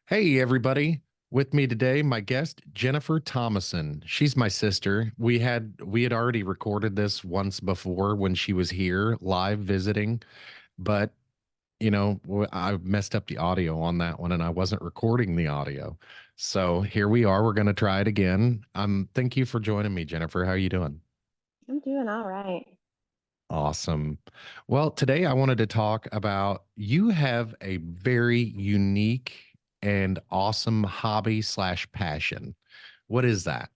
Hey, everybody. With me today, my guest, Jennifer Thomason. She's my sister. We had already recorded this once before when she was here live visiting, but I messed up the audio on that one and I wasn't recording the audio. So here we are. We're going to try it again. Thank you for joining me, Jennifer. How are you doing? I'm doing all right. Awesome. Well, today I wanted to talk about you have a very unique and awesome hobby slash passion. What is that?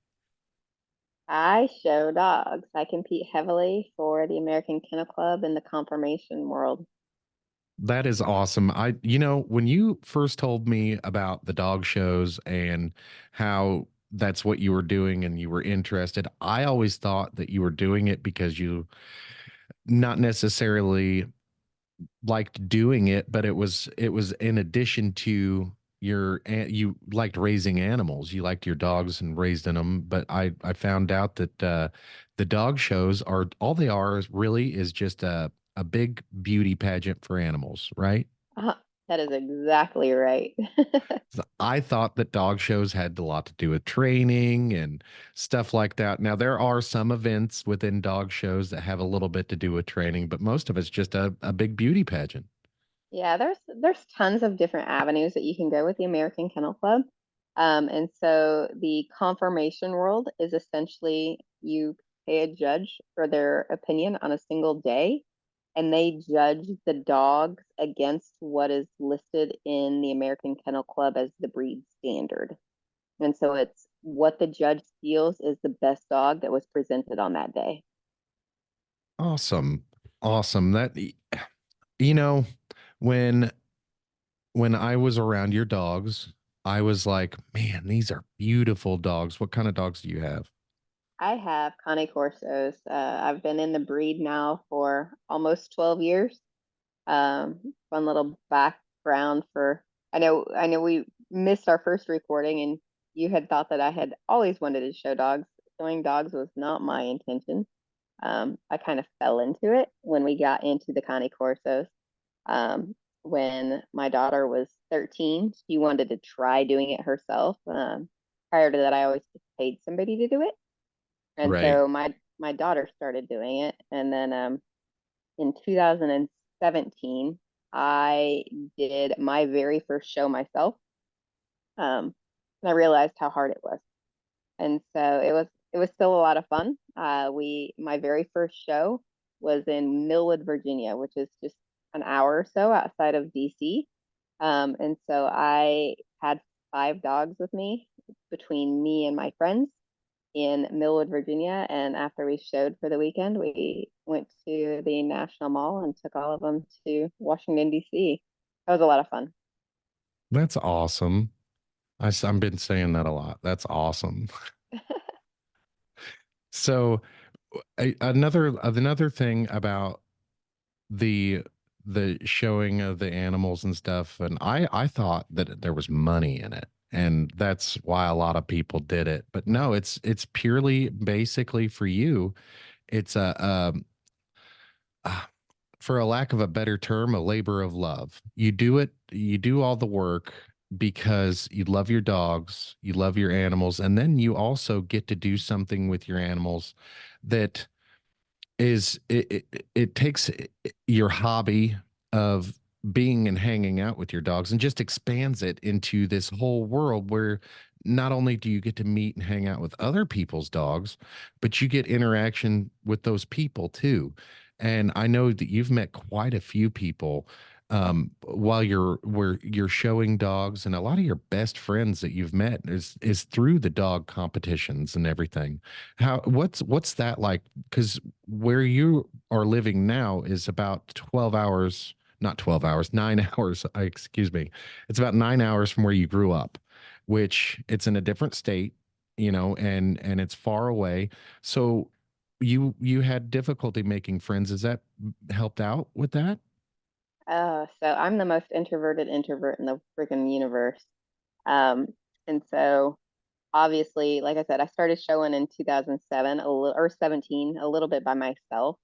I show dogs. I compete heavily for the American Kennel Club in the conformation world. That is awesome. When you first told me about the dog shows and how that's what you were doing and you were interested, I always thought that you were doing it because you not necessarily liked doing it, but it was in addition to you liked raising animals. You liked your dogs and raised in them. But I found out that the dog shows are all they are is really is just a big beauty pageant for animals, right? Uh, that is exactly right. So I thought that dog shows had a lot to do with training and stuff like that. Now, there are some events within dog shows that have a little bit to do with training, but most of it's just a big beauty pageant. Yeah, there's tons of different avenues that you can go with the American Kennel Club. And so the conformation world is essentially you pay a judge for their opinion on a single day, and they judge the dogs against what is listed in the American Kennel Club as the breed standard. And so it's what the judge feels is the best dog that was presented on that day. Awesome. Awesome. You know, when when I was around your dogs, I was like, man, these are beautiful dogs. What kind of dogs do you have? I have Cane Corsos. I've been in the breed now for almost 12 years. Fun little background for I know we missed our first recording and you had thought that I had always wanted to show dogs. Showing dogs was not my intention. I kind of fell into it when we got into the Cane Corsos. When my daughter was 13, she wanted to try doing it herself. Prior to that, I always just paid somebody to do it. And Right. so my daughter started doing it. And then in 2017, I did my very first show myself. And I realized how hard it was. And so it was still a lot of fun. We my very first show was in Millwood, Virginia, which is just an hour or so outside of DC. And so I had 5 dogs with me between me and my friends in Millwood, Virginia. And after we showed for the weekend, we went to the National Mall and took all of them to Washington, D.C. That was a lot of fun. That's awesome. I've been saying that a lot. That's awesome. So another thing about the the showing of the animals and stuff, and I thought that there was money in it, and that's why a lot of people did it. But no, it's purely basically for you. It's uh, for a lack of a better term, a labor of love. You do it, you do all the work because you love your dogs, you love your animals, and then you also get to do something with your animals that it takes your hobby of being and hanging out with your dogs and just expands it into this whole world where not only do you get to meet and hang out with other people's dogs, but you get interaction with those people too. And I know that you've met quite a few people while you're showing dogs, and a lot of your best friends that you've met is through the dog competitions and everything. What's that like? Because where you are living now is about 12 hours, not 12 hours, 9 hours, excuse me. It's about 9 hours from where you grew up, which it's in a different state, and it's far away. So you had difficulty making friends. Has that helped out with that? So I'm the most introverted introvert in the freaking universe. Um, and so obviously, like I said, I started showing in 2007, a little or 17, a little bit by myself.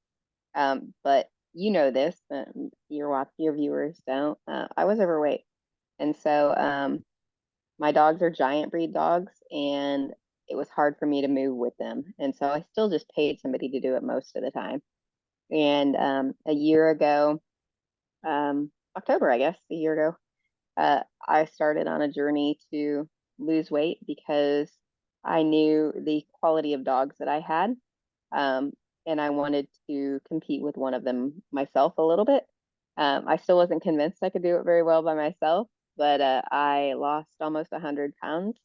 But you know this, your viewers don't. I was overweight, and so my dogs are giant breed dogs, and it was hard for me to move with them. And so I still just paid somebody to do it most of the time. And a year ago, October, I guess, a year ago, I started on a journey to lose weight because I knew the quality of dogs that I had. Um, and I wanted to compete with one of them myself a little bit. I still wasn't convinced I could do it very well by myself, but I lost almost 100 pounds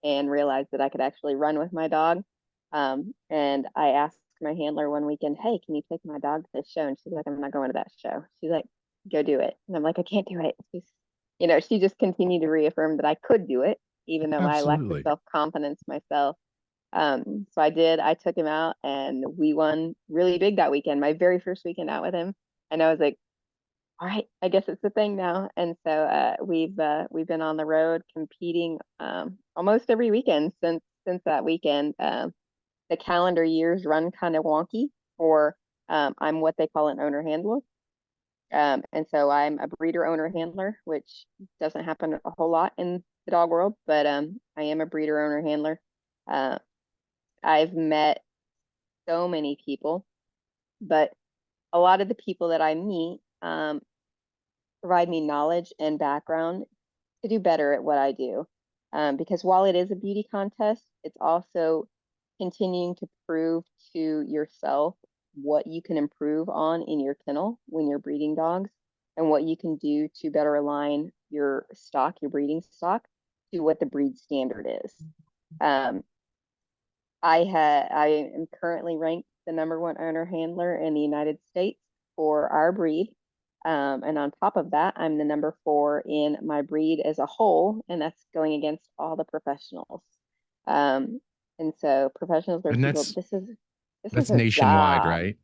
and realized that I could actually run with my dog. And I asked my handler one weekend, "Hey, can you take my dog to this show?" And she's like, "I'm not going to that show." She's like, "Go do it." And I'm like, "I can't do it." She just continued to reaffirm that I could do it, even though I lacked the Absolutely. self-confidence myself. So I did. I took him out and we won really big that weekend. My very first weekend out with him. And I was like, all right, I guess it's a thing now. And so we've been on the road competing almost every weekend since that weekend. The calendar years run kind of wonky for I'm what they call an owner handler. And so I'm a breeder owner handler, which doesn't happen a whole lot in the dog world, but I am a breeder owner handler. Uh, I've met so many people, but a lot of the people that I meet provide me knowledge and background to do better at what I do. Because while it is a beauty contest, it's also continuing to prove to yourself what you can improve on in your kennel when you're breeding dogs and what you can do to better align your stock, your breeding stock, to what the breed standard is. Um, I am currently ranked the number one owner handler in the United States for our breed. And on top of that, I'm the number four in my breed as a whole, and that's going against all the professionals. Um, and so professionals are And people, this is that's their nationwide, job. right?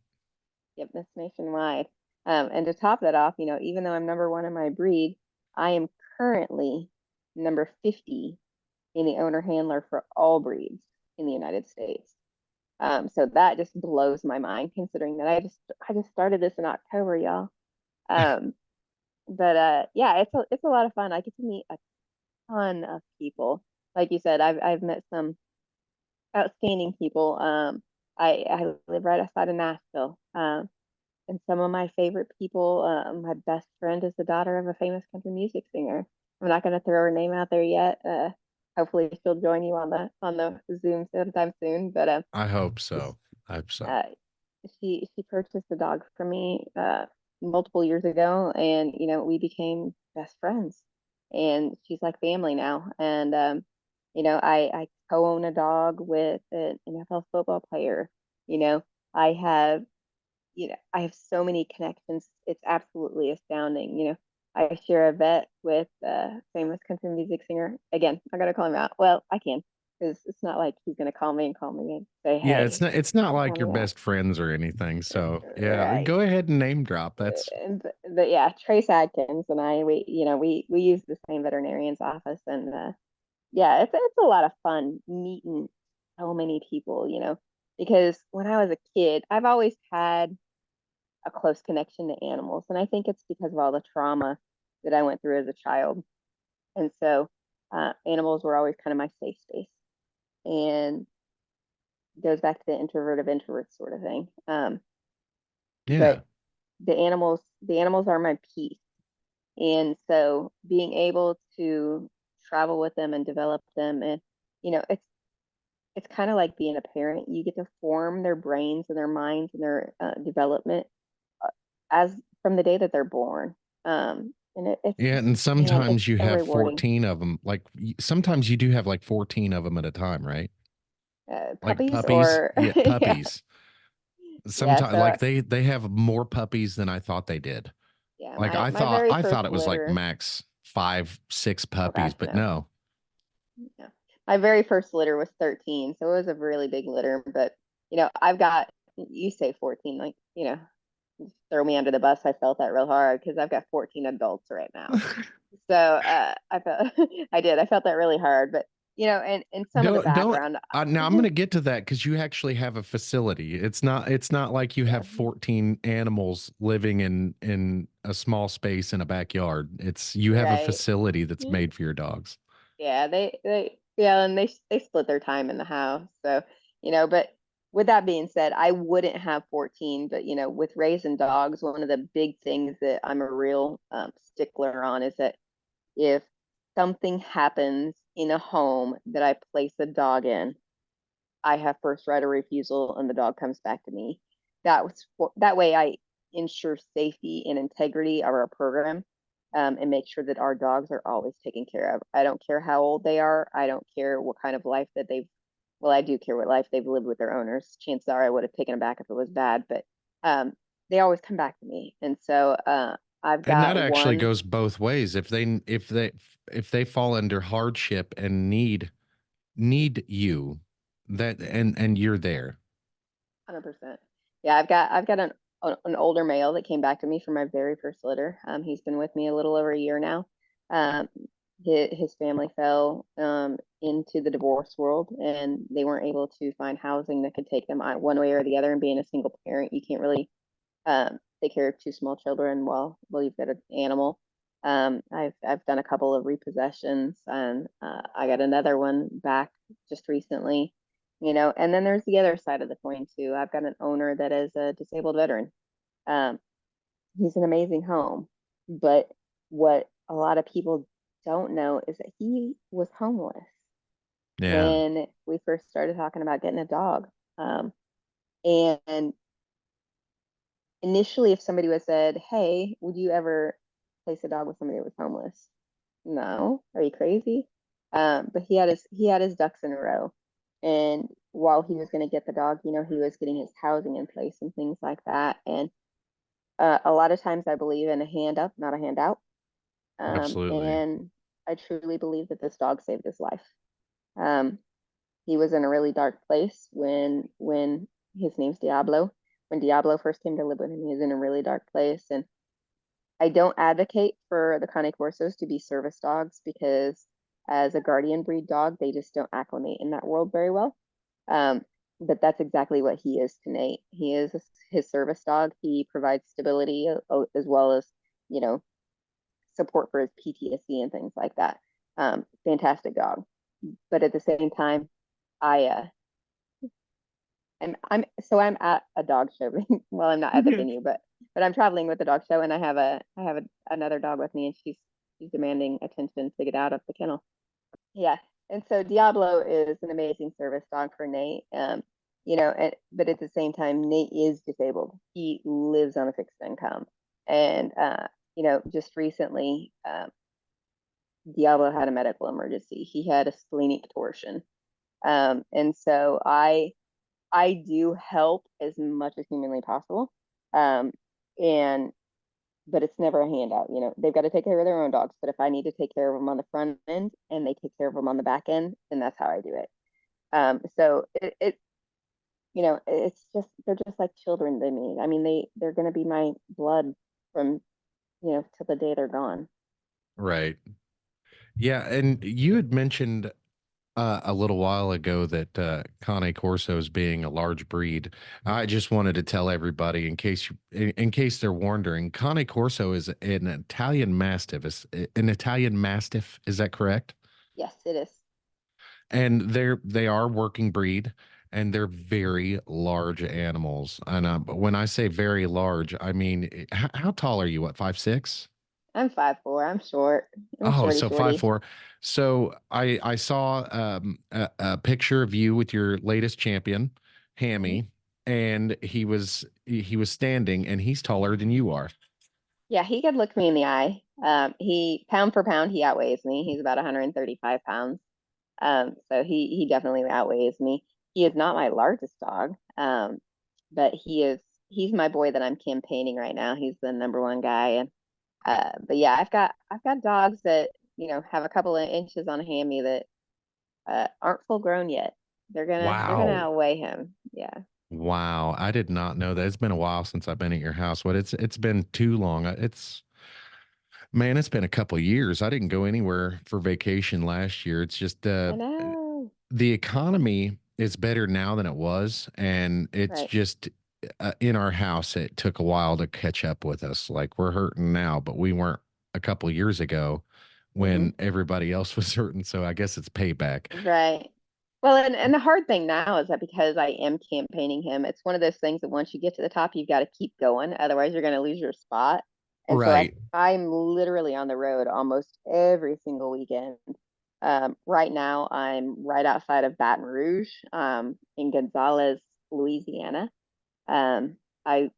Yep, that's nationwide. And to top that off, even though I'm number one in my breed, I am currently number 50 in the owner handler for all breeds in the United States. So that just blows my mind considering that I just started this in October, y'all. Um, but yeah, it's a lot of fun. I get to meet a ton of people. Like you said, I've met some outstanding people. I live right outside of Nashville. And some of my favorite people, my best friend is the daughter of a famous country music singer. I'm not going to throw her name out there yet. Hopefully she'll join you on the Zoom sometime soon. But I hope so. I hope so. uh, she purchased a dog for me multiple years ago, and we became best friends. And she's like family now. And I co-own a dog with an NFL football player. You know, I have I have so many connections. It's absolutely astounding. I share a vet with a famous country music singer. Again, I gotta call him out. Well, I can, because it's not like he's gonna call me and say, Yeah, "Hey, it's not call like you're me out." best friends or anything. So yeah, Right. go ahead and name drop. That's But yeah, Trace Adkins and I, we use the same veterinarian's office, and yeah, it's a lot of fun meeting so many people. Because when I was a kid, I've always had a close connection to animals. And I think it's because of all the trauma that I went through as a child. And so animals were always kind of my safe space. And it goes back to the introvert of introverts sort of thing. yeah. But the animals are my peace. And so being able to travel with them and develop them, and it's kind of like being a parent. You get to form their brains and their minds and their development as from the day that they're born. And it's Yeah, just, and man, it's sometimes you so have rewarding. 14 of them. Like sometimes you do have like 14 of them at a time, right? Like Puppies puppies. or Yeah, yeah, puppies. yeah. Sometimes So like they have more puppies than I thought they did. yeah, Like my very I first thought it was like litter. max 5, 6 Oh puppies, gosh, but no. no. Yeah. My very first litter was 13, so it was a really big litter. But I've got, you say 14, like throw me under the bus. I felt that real hard because I've got 14 adults right now. So I felt I did. I felt that really hard, but and some of the Don't background. now I'm going to get to that because you actually have a facility. It's not like you Yeah, have 14 animals living in a small space in a backyard. It's you have a right. facility that's made for your dogs. Yeah, yeah, and they split their time in the house. So, but with that being said, I wouldn't have 14, but with raising dogs, one of the big things that I'm a real stickler on is that if something happens in a home that I place a dog in, I have first right of refusal and the dog comes back to me. That way I ensure safety and integrity of our program, and make sure that our dogs are always taken care of. I don't care how old they are. I don't care what kind of life that well, I do care what life they've lived with their owners. Chances are I would have taken them back if it was bad, but um, they always come back to me. And so I've And that got actually one goes both ways. If they fall under hardship and need you, that and you're there. 100%. Yeah, I've got an older male that came back to me for my very first litter. He's been with me a little over a year now. Um, his family fell into the divorce world, and they weren't able to find housing that could take them on one way or the other. And being a single parent, you can't really take care of two small children while you've got an animal. I've done a couple of repossessions, and I got another one back just recently. And then there's the other side of the coin too. I've got an owner that is a disabled veteran. Um, he's an amazing home, but what a lot of people don't know is that he was homeless Yeah, when we first started talking about getting a dog. And initially, if somebody was said, "Hey, would you ever place a dog with somebody that was homeless?" No, are you crazy? But he had his ducks in a row, and while he was going to get the dog, he was getting his housing in place and things like that. And a lot of times, I believe in a hand up, not a hand out. absolutely. And I truly believe that this dog saved his life. Um, he was in a really dark place when his name's Diablo. When Diablo first came to live with him, he was in a really dark place. And I don't advocate for the Cane Corsos to be service dogs because as a guardian breed dog, they just don't acclimate in that world very well. Um, but that's exactly what he is to Nate. He is his service dog. He provides stability as well as, you know, support for his PTSD and things like that. Fantastic dog. But at the same time, I I'm at a dog show. Well, I'm not at the venue, but I'm traveling with the dog show, and I have another dog with me, and she's demanding attention to get out of the kennel. Yeah, and so Diablo is an amazing service dog for Nate. But at the same time, Nate is disabled. He lives on a fixed income, and just recently, Diablo had a medical emergency. He had a splenic torsion, and so I do help as much as humanly possible. Um, and but it's never a handout. They've got to take care of their own dogs. But if I need to take care of them on the front end and they take care of them on the back end, then that's how I do it. So it's just they're just like children to me. I mean, they're going to be my blood from till the day they're gone. Right. Yeah, and you had mentioned a little while ago that Cane Corsos being a large breed. I just wanted to tell everybody in case they're wondering, Cane Corso is an Italian Mastiff. An Italian Mastiff, is that correct? Yes, it is. And they are working breed, and they're very large animals. And when I say very large, I mean how tall are you? What, 5'6"? I'm 5'4". I'm short. I'm Oh, shorty so five shorty. four. So I saw a picture of you with your latest champion, Mhm. Hammy, and he was standing, and he's taller than you are. Yeah, he could look me in the eye. He pound for pound, he outweighs me. He's about 135 pounds. So he definitely outweighs me. He is not my largest dog, but he's my boy that I'm campaigning right now. He's the number one guy, and but yeah, I've got dogs that have a couple of inches on a hammy that aren't full grown yet. They're gonna Wow. outweigh him. Yeah, Wow. I did not know that. It's been a while since I've been at your house, but it's been too long. It's been a couple of years. I didn't go anywhere for vacation last year. It's just I know. the economy is better now than it was, and it's Right. just in our house. It took a while to catch up with us. Like we're hurting now, but we weren't a couple of years ago. Hmm. when everybody else was hurting. So I guess it's payback. Right. Well, and the hard thing now is that because I am campaigning him, it's one of those things that once you get to the top, you've got to keep going. Otherwise, you're going to lose your spot. And so Right. I'm literally on the road almost every single weekend. Right now, I'm right outside of Baton Rouge, in Gonzales, Louisiana. Um, I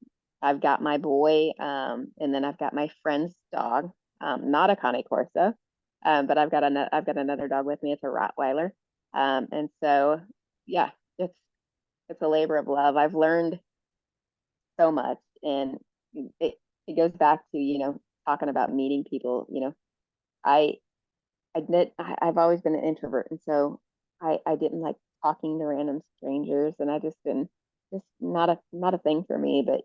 I've got my boy, and then I've got my friend's dog, not a Cane Corso, but I've got another dog with me. It's a Rottweiler, and so yeah, it's a labor of love. I've learned so much, and it it goes back to talking about meeting people. I I've always been an introvert, and so I didn't like talking to random strangers, and I just not a thing for me. But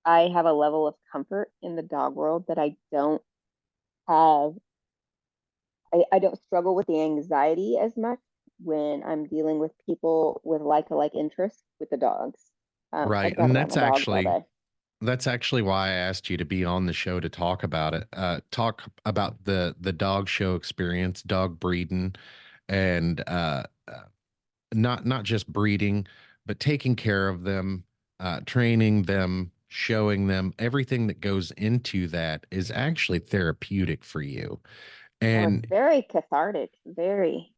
I have a level of comfort in the dog world that I don't have. I don't struggle with the anxiety as much when I'm dealing with people with like interests with the dogs. I Right. can talk And about my dogs all day. that's actually why I asked you to be on the show to talk about it. Talk about the dog show experience, dog breeding, and not just breeding, but taking care of them, training them, showing them. Everything that goes into that is actually therapeutic for you. Oh, it's And very cathartic. Very.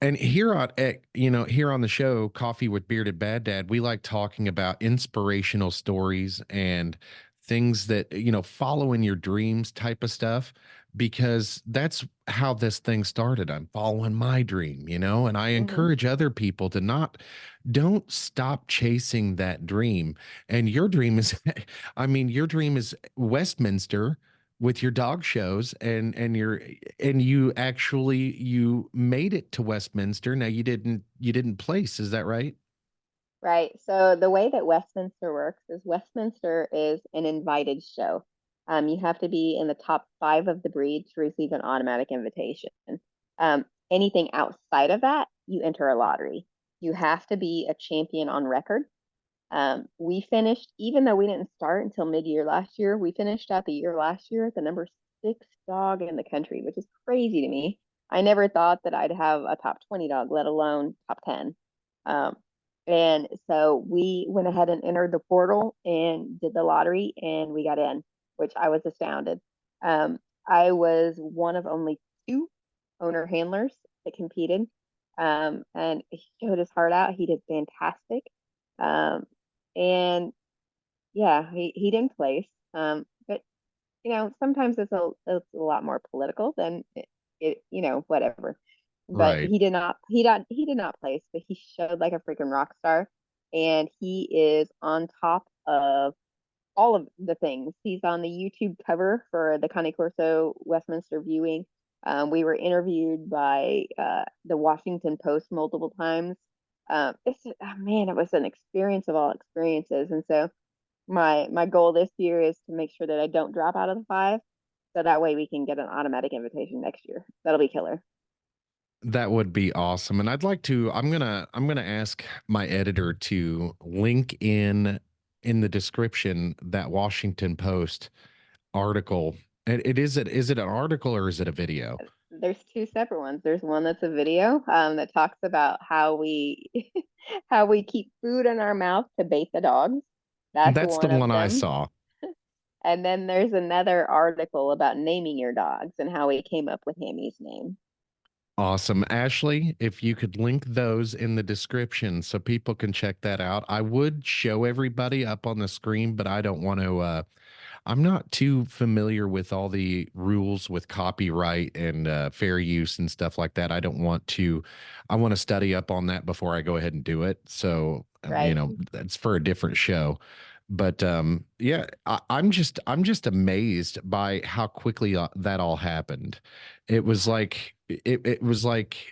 here on here on the show, Coffee with Bearded Bad Dad, we like talking about inspirational stories and things that, following your dreams type of stuff, because that's how this thing started. I'm following my dream, and I Hmm. encourage other people to not don't stop chasing that dream. And your dream is I mean, your dream is Westminster with your dog shows, and you made it to Westminster. Now you didn't place, is that right? Right. So the way that Westminster works is Westminster is an invited show. You have to be in the top five of the breed to receive an automatic invitation. Anything outside of that, you enter a lottery. You have to be a champion on record. We finished, even though we didn't start until mid-year last year, we finished out the year last year at the number six dog in the country, which is crazy to me. I never thought that I'd have a top 20 dog, let alone top 10. Um, and so we went ahead and entered the portal and did the lottery, and we got in, which I was astounded. Um, I was one of only two owner handlers that competed, and he showed his heart out. He did fantastic. Um, and yeah, he didn't place. But sometimes it's a lot more political than whatever. But Right. he did not place, but he showed like a freaking rock star, and he is on top of all of the things. He's on the YouTube cover for the Cane Corso Westminster viewing. We were interviewed by the Washington Post multiple times. Man, it was an experience of all experiences. And so my goal this year is to make sure that I don't drop out of the five, so that way we can get an automatic invitation next year. That'll be killer. That would be awesome. And I'm gonna ask my editor to link in the description that Washington Post article. Is it an article or is it a video? There's two separate ones. There's one that's a video that talks about how we how we keep food in our mouth to bait the dogs. That's That's the one one of I them. saw. And then there's another article about naming your dogs and how we came up with Hammy's name. Awesome. Ashley, if you could link those in the description so people can check that out. I would show everybody up on the screen, but I don't want to I'm not too familiar with all the rules with copyright and fair use and stuff like that. I want to study up on that before I go ahead and do it. So, Right. that's for a different show. But yeah, I'm just amazed by how quickly that all happened. It was like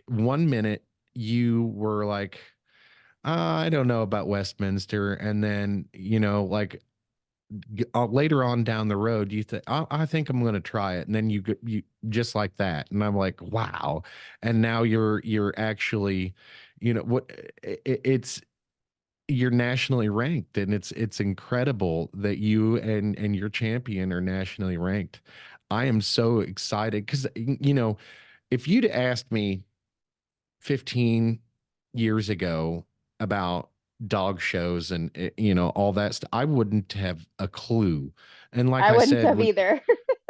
1 minute you were like, I don't know about Westminster, and then like later on down the road, you think, I think I'm going to try it, and then you just like that, and I'm like, wow. And now you're actually, what it's you're nationally ranked, and it's incredible that you and your champion are nationally ranked. I am so excited because, if you'd asked me 15 years ago about dog shows and all that stuff, I wouldn't have a clue. And like I I wouldn't said, have either.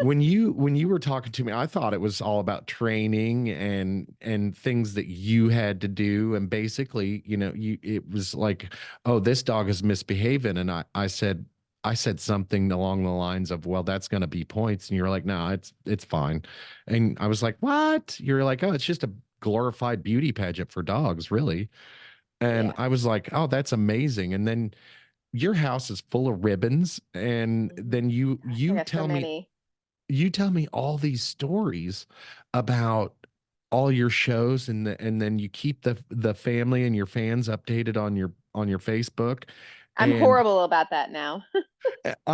when you were talking to me, I thought it was all about training and things that you had to do. And basically, it was like, oh, this dog is misbehaving. And I said something along the lines of, well, that's gonna be points. And you're like, no, it's fine. And I was like, what? You're like, oh, it's just a glorified beauty pageant for dogs, really. And Yeah. I was like, oh, that's amazing. And then your house is full of ribbons, and Mhm. then you Gosh, I you got so tell me many. you tell me all these stories about all your shows, and then you keep the family and your fans updated on your Facebook. I'm And horrible about that now.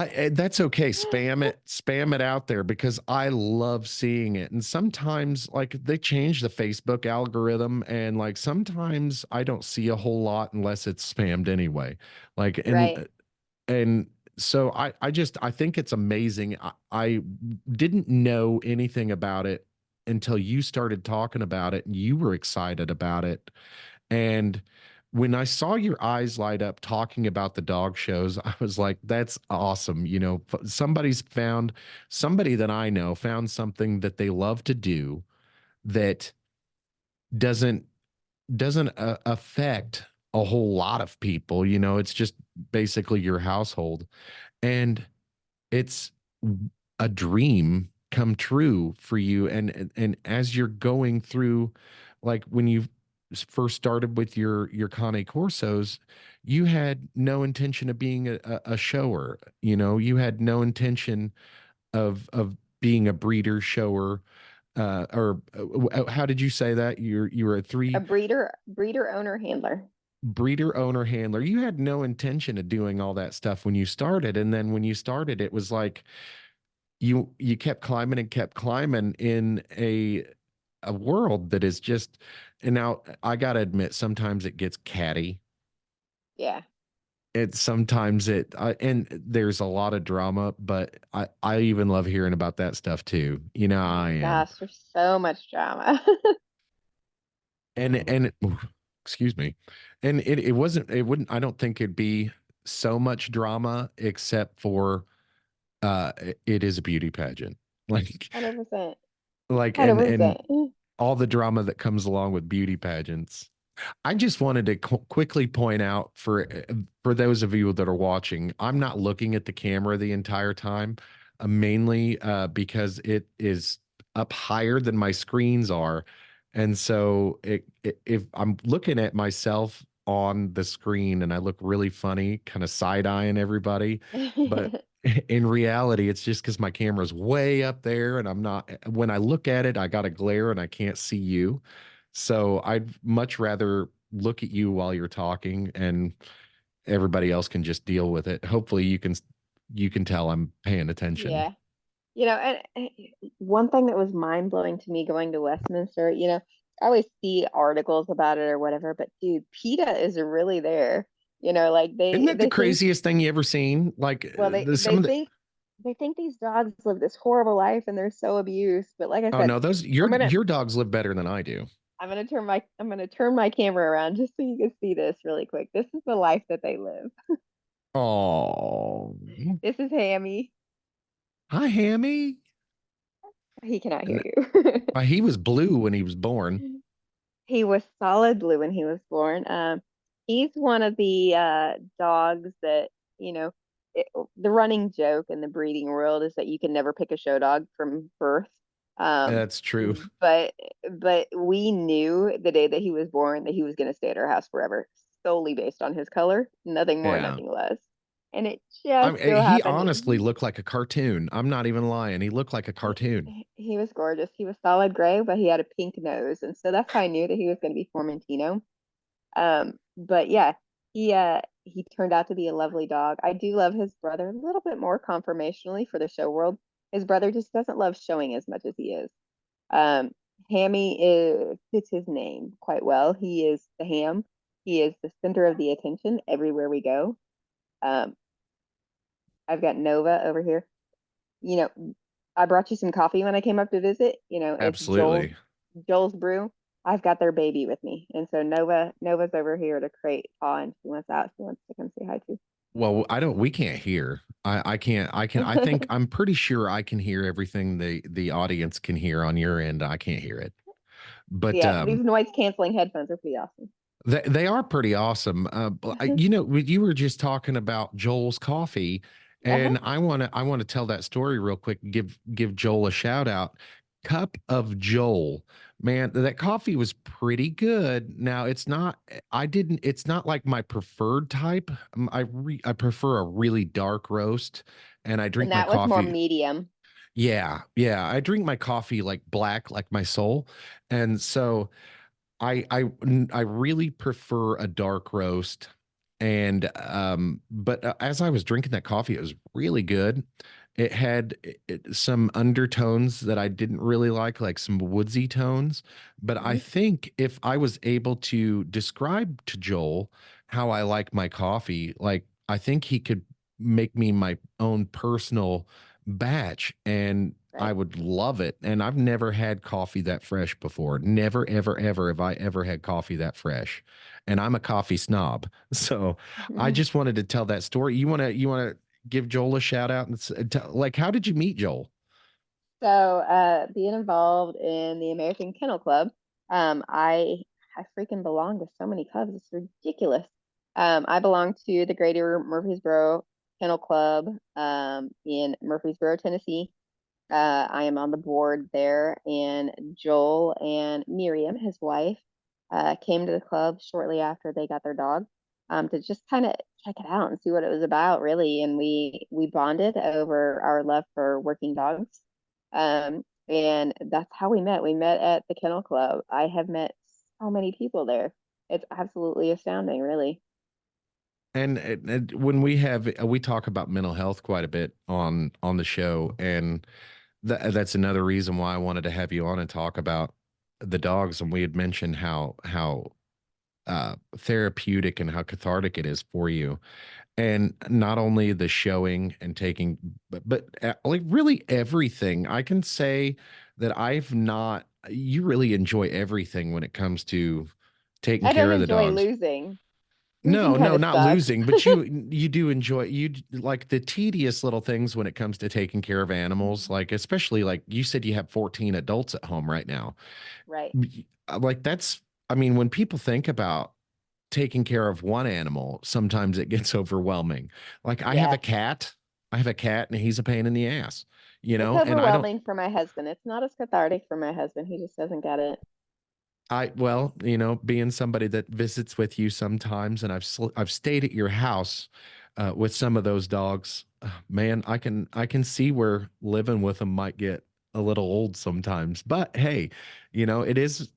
that's okay. Spam it out there because I love seeing it. And sometimes like they change the Facebook algorithm, and like sometimes I don't see a whole lot unless it's spammed anyway. Like Right. and so I think it's amazing. I didn't know anything about it until you started talking about it and you were excited about it. And when I saw your eyes light up talking about the dog shows, I was like, that's awesome. Somebody that I know found something that they love to do that doesn't doesn't affect a whole lot of people. It's just basically your household. And it's a dream come true for you. And as you're going through, like when you first started with your Cane Corsos, you had no intention of being a shower. You had no intention of being a breeder shower. Or how did you say that? You were a A three breeder, owner, handler. breeder, owner, handler. You had no intention of doing all that stuff when you started. And then when you started, it was like you kept climbing and kept climbing in a world that is just. And now I gotta admit, sometimes it gets catty. Yeah. It sometimes it and there's a lot of drama, but I even love hearing about that stuff too. Oh I my am. gosh, there's so much drama. And excuse me. And it wouldn't, I don't think it'd be so much drama except for it is a beauty pageant. Like 100%. like and 100%. all the drama that comes along with beauty pageants. I just wanted to quickly point out for those of you that are watching, I'm not looking at the camera the entire time, mainly because it is up higher than my screens are, and so if I'm looking at myself on the screen and I look really funny, kind of side eyeing everybody, but in reality, it's just because my camera's way up there and I'm not. When I look at it, I got a glare and I can't see you. So I'd much rather look at you while you're talking and everybody else can just deal with it. Hopefully you can tell I'm paying attention. Yeah. One thing that was mind blowing to me going to Westminster, I always see articles about it or whatever, but dude, PETA is really there. Like Isn't they that the they think, craziest thing you ever seen? Like well, some of the they think these dogs live this horrible life and they're so abused. But like I oh said, no, those I'm gonna your dogs live better than I do. I'm gonna turn my camera around just so you can see this really quick. This is the life that they live. Oh, This is Hammy. hi Hammy. He cannot hear And you. he was blue when he was born. He was solid blue when he was born. He's one of the dogs that, you know, the running joke in the breeding world is that you can never pick a show dog from birth. Um, That's true. but but we knew the day that he was born that he was going to stay at our house forever, solely based on his color, nothing more, Yeah. nothing less. And it I just mean, so he happened honestly looked like a cartoon. I'm not even lying. He looked like a cartoon. he was gorgeous. He was solid gray, but he had a pink nose, and so that's how I knew that he was going to be Formentino. But yeah, he turned out to be a lovely dog. I do love his brother a little bit more conformationally for the show world. His brother just doesn't love showing as much as he is. Um, fits his name quite well. He is the ham. He is the center of the attention everywhere we go. Um, I've got Nova over here. You know, I brought you some coffee when I came up to visit. You know, it's Absolutely. Joel's Brew. I've got their baby with me, and so Nova's over here to crate paw, and she wants out. She wants to come say hi Well, I don't we can't hear. I can't I think too. I'm pretty sure I can hear everything the audience can hear on your end. I can't hear it. But Yeah, these noise canceling headphones are pretty awesome. they are pretty awesome. You know, you were just talking about Joel's coffee, Uh-huh. and I want to tell that story real quick. Give Joel a shout out. Cup of Joel, man, that coffee was pretty good. Now it's not. I didn't. It's not like my preferred type. I prefer a really dark roast, and I And drink my that was more coffee. medium. Yeah, yeah. I drink my coffee like black, like my soul, and so. I really prefer a dark roast, and but as I was drinking that coffee, it was really good. It had some undertones that I didn't really like some woodsy tones. But I Hmm. think if I was able to describe to Joel how I like my coffee, like I think he could make me my own personal batch, and I Right. would love it. And I've never had coffee that fresh before. Never, ever, ever have I ever had coffee that fresh. And I'm a coffee snob. So I just wanted to tell that story. You want to give Joel a shout out and like, how did you meet Joel? So, being involved in the American Kennel Club, I freaking belong to so many clubs. It's ridiculous. I belong to the Greater Murfreesboro Kennel Club, in Murfreesboro, Tennessee. I am on the board there, and Joel and Miriam, his wife, came to the club shortly after they got their dog, to just kind of check it out and see what it was about, really. And we bonded over our love for working dogs, and that's how we met. We met at the Kennel Club. I have met so many people there. It's absolutely astounding, really. And when we talk about mental health quite a bit on the show, and that's another reason why I wanted to have you on and talk about the dogs. And we had mentioned how therapeutic and how cathartic it is for you. And not only the showing and taking, but like really everything. I can say that you really enjoy everything when it comes to taking I don't care of the enjoy dogs. losing. Losing No, kind no, of not sucks. losing, but you do enjoy you like the tedious little things when it comes to taking care of animals, like especially like you said you have 14 adults at home right now. Right. Like that's I mean, when people think about taking care of one animal, sometimes it gets overwhelming. Like Yes. I have a cat and he's a pain in the ass, It's and I don't overwhelming for my husband. It's not as cathartic for my husband. He just doesn't get it. well, being somebody that visits with you sometimes, and I've stayed at your house with some of those dogs. Man, I can see where living with them might get a little old sometimes. But hey, it is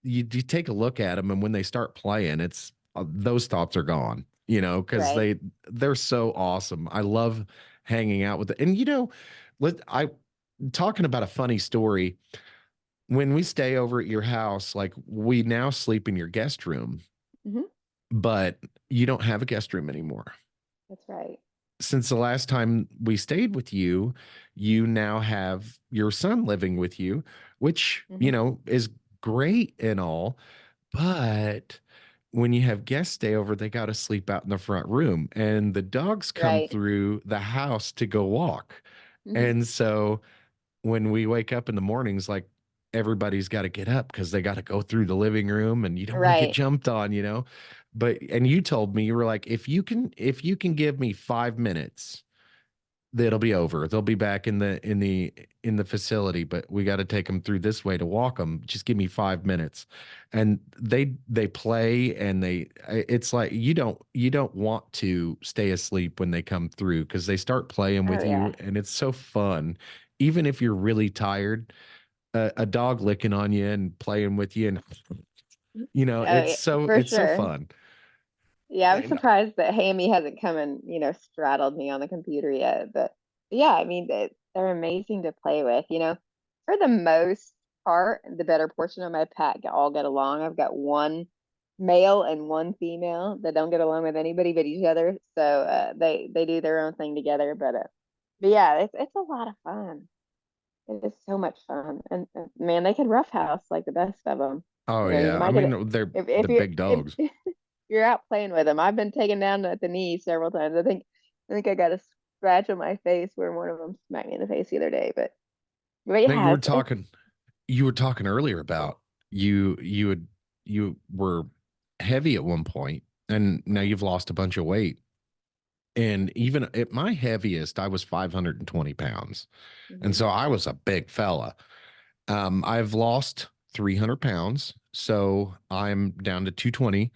you take a look at them, and when they start playing, it's those thoughts are gone. Because Right. they're so awesome. I love hanging out with it, and I talking about a funny story when we stay over at your house, like we now sleep in your guest room, Hmm. but you don't have a guest room anymore. That's right. Since the last time we stayed with you, you now have your son living with you, which, Hmm. is great and all. But when you have guests stay over, they got to sleep out in the front room, and the dogs come Right. through the house to go walk. Hmm. And so when we wake up in the mornings, like everybody's got to get up because they got to go through the living room and you don't want to get Right. jumped on. And you told me, you were like, if you can give me 5 minutes, it'll be over. They'll be back in the facility, but we got to take them through this way to walk them. Just give me 5 minutes. And they play, and it's like you don't want to stay asleep when they come through because they start playing Oh with you, yeah. and it's so fun. Even if you're really tired, a dog licking on you and playing with you, and Oh it's yeah, so for it's so sure. fun. Yeah, I'm And surprised that Hammy hasn't come and, straddled me on the computer yet. But yeah, I mean, they're amazing to play with. For the most part, the better portion of my pack all get along. I've got one male and one female that don't get along with anybody but each other. So they do their own thing together. But but yeah, it's a lot of fun. It is so much fun, and man, they can roughhouse like the best of them. Oh You yeah. I might get it mean, they're if the you're big if dogs. you're out playing with them. I've been taken down at the knee several times. I think I got a scratch on my face where one of them smacked me in the face the other day. But Now yeah, it's you were talking earlier about you were heavy at one point and now you've lost a bunch of weight. And even at my heaviest, I was 520 pounds. And mhm. so I was a big fella. I've lost 300 pounds. So I'm down to 220,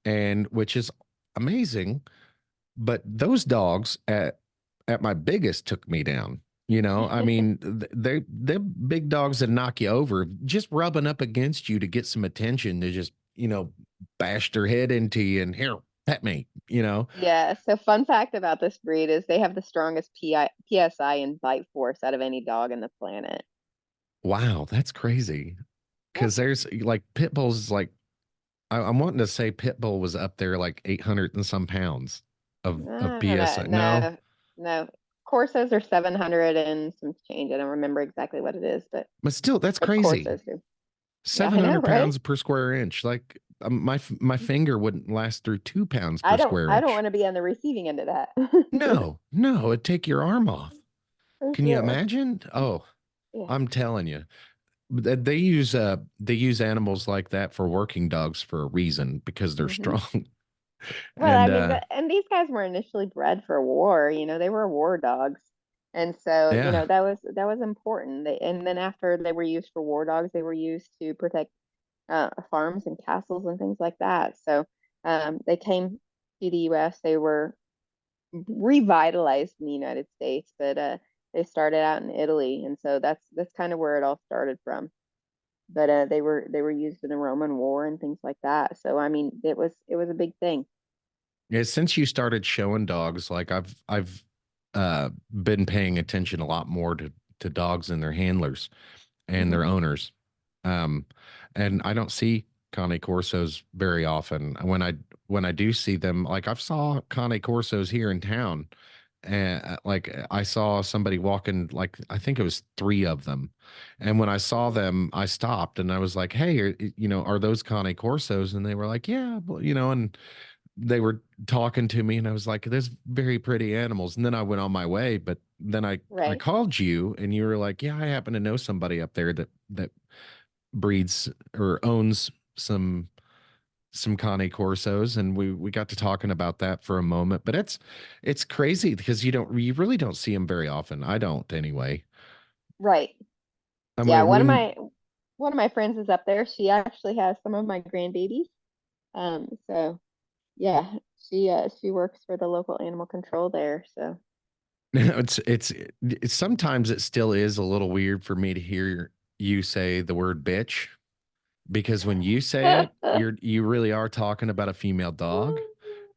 and which is amazing. But those dogs at my biggest took me down. You know, I mean, they're big dogs that knock you over, just rubbing up against you to get some attention. To just bash their head into you and here pet me. You know, Yeah, so fun fact about this breed is they have the strongest PSI and bite force out of any dog in the planet. wow, that's crazy. Yep. Because there's like pit bulls, like I'm wanting to say pit bull was up there like 800 and some pounds of No, no, no, PSI. No, no, no. Corsos are 700 and some change. I don't remember exactly what it is, but still, that's but crazy. Corsos do. Yeah, I know, 700 right? pounds per square inch. Like my finger wouldn't last through 2 pounds I per don't square I don't inch. want to be on the receiving end of that. No, no, it'd take your arm off. For Can you sure. imagine? Oh, Yeah. I'm telling you. They use animals like that for working dogs for a reason because they're hmm strong. Well, And and these guys were initially bred for war, they were war dogs. And so, yeah, that was important. And then after they were used for war dogs, they were used to protect farms and castles and things like that. So, they came to the US. They were revitalized in the United States, but they started out in Italy, and so that's kind of where it all started from. But they were used in the Roman War and things like that. So I mean, it was a big thing. yeah, since you started showing dogs, like I've been paying attention a lot more to dogs and their handlers and hmm their owners. Um, and I don't see Cane Corsos very often. When I do see them, like I've saw Cane Corsos here in town, and like I saw somebody walking, like I think it was three of them, and when I saw them, I stopped and I was like, "Hey, are those Cane Corsos?" And they were like, "Yeah, well, and they were talking to me and I was like, there's very pretty animals. And then I went on my way, but then I Right. called you and you were like, yeah, I happen to know somebody up there that breeds or owns some Cane Corsos, and we got to talking about that for a moment. But it's crazy because you really don't see them very often. I don't anyway. Right. I Yeah. mean, One of my friends is up there. She actually has some of my grandbabies. So yeah, she works for the local animal control there. So it's sometimes it still is a little weird for me to hear you say the word bitch, because when you say it, you really are talking about a female dog.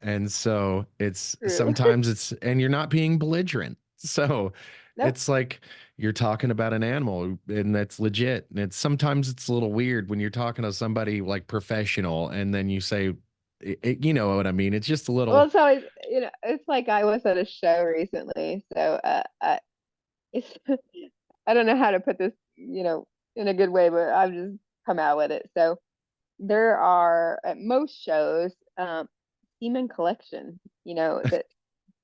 And so it's true. sometimes it's and you're not being belligerent. So Nope. it's like you're talking about an animal and that's legit. And it's sometimes it's a little weird when you're talking to somebody like professional and then you say you know what I mean? It's just a Well, little it's always, it's like I was at a show recently, so it's I don't know how to put this, in a good way, but I've just come out with it. So there are at most shows, semen collection. That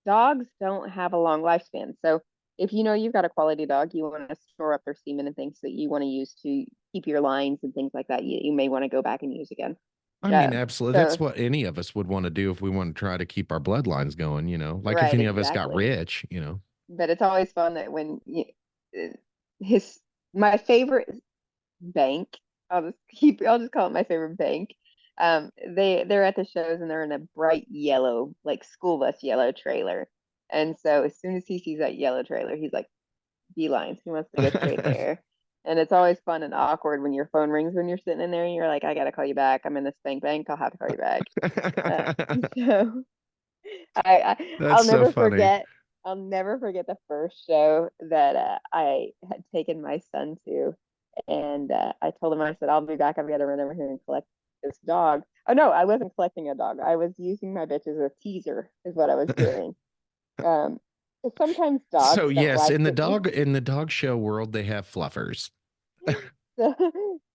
dogs don't have a long lifespan. So if you've got a quality dog, you want to store up their semen and things that you want to use to keep your lines and things like that. You may want to go back and use again. I mean, Uh, absolutely. That's so what any of us would want to do if we want to try to keep our bloodlines going, like if right, any of us got exactly. rich. But it's always fun that when uh, his my favorite bank. I'll just call it my favorite bank. They're at the shows and they're in a bright yellow, like school bus yellow trailer. And so as soon as he sees that yellow trailer, he's like beelines. He wants to go straight there. And it's always fun and awkward when your phone rings when you're sitting in there and you're like, I gotta call you back. I'm in this bank. I'll have to call you back. Uh, so I'll That's so never funny. forget. I'll never forget the first show that I had taken my son to, and I told him, I said, "I'll be back. I've got to run over here and collect this dog." Oh no, I wasn't collecting a dog. I was using my bitch as a teaser, is what I was doing. Um, Sometimes So dogs don't yes, like to be. in the dog show world, they have fluffers. So,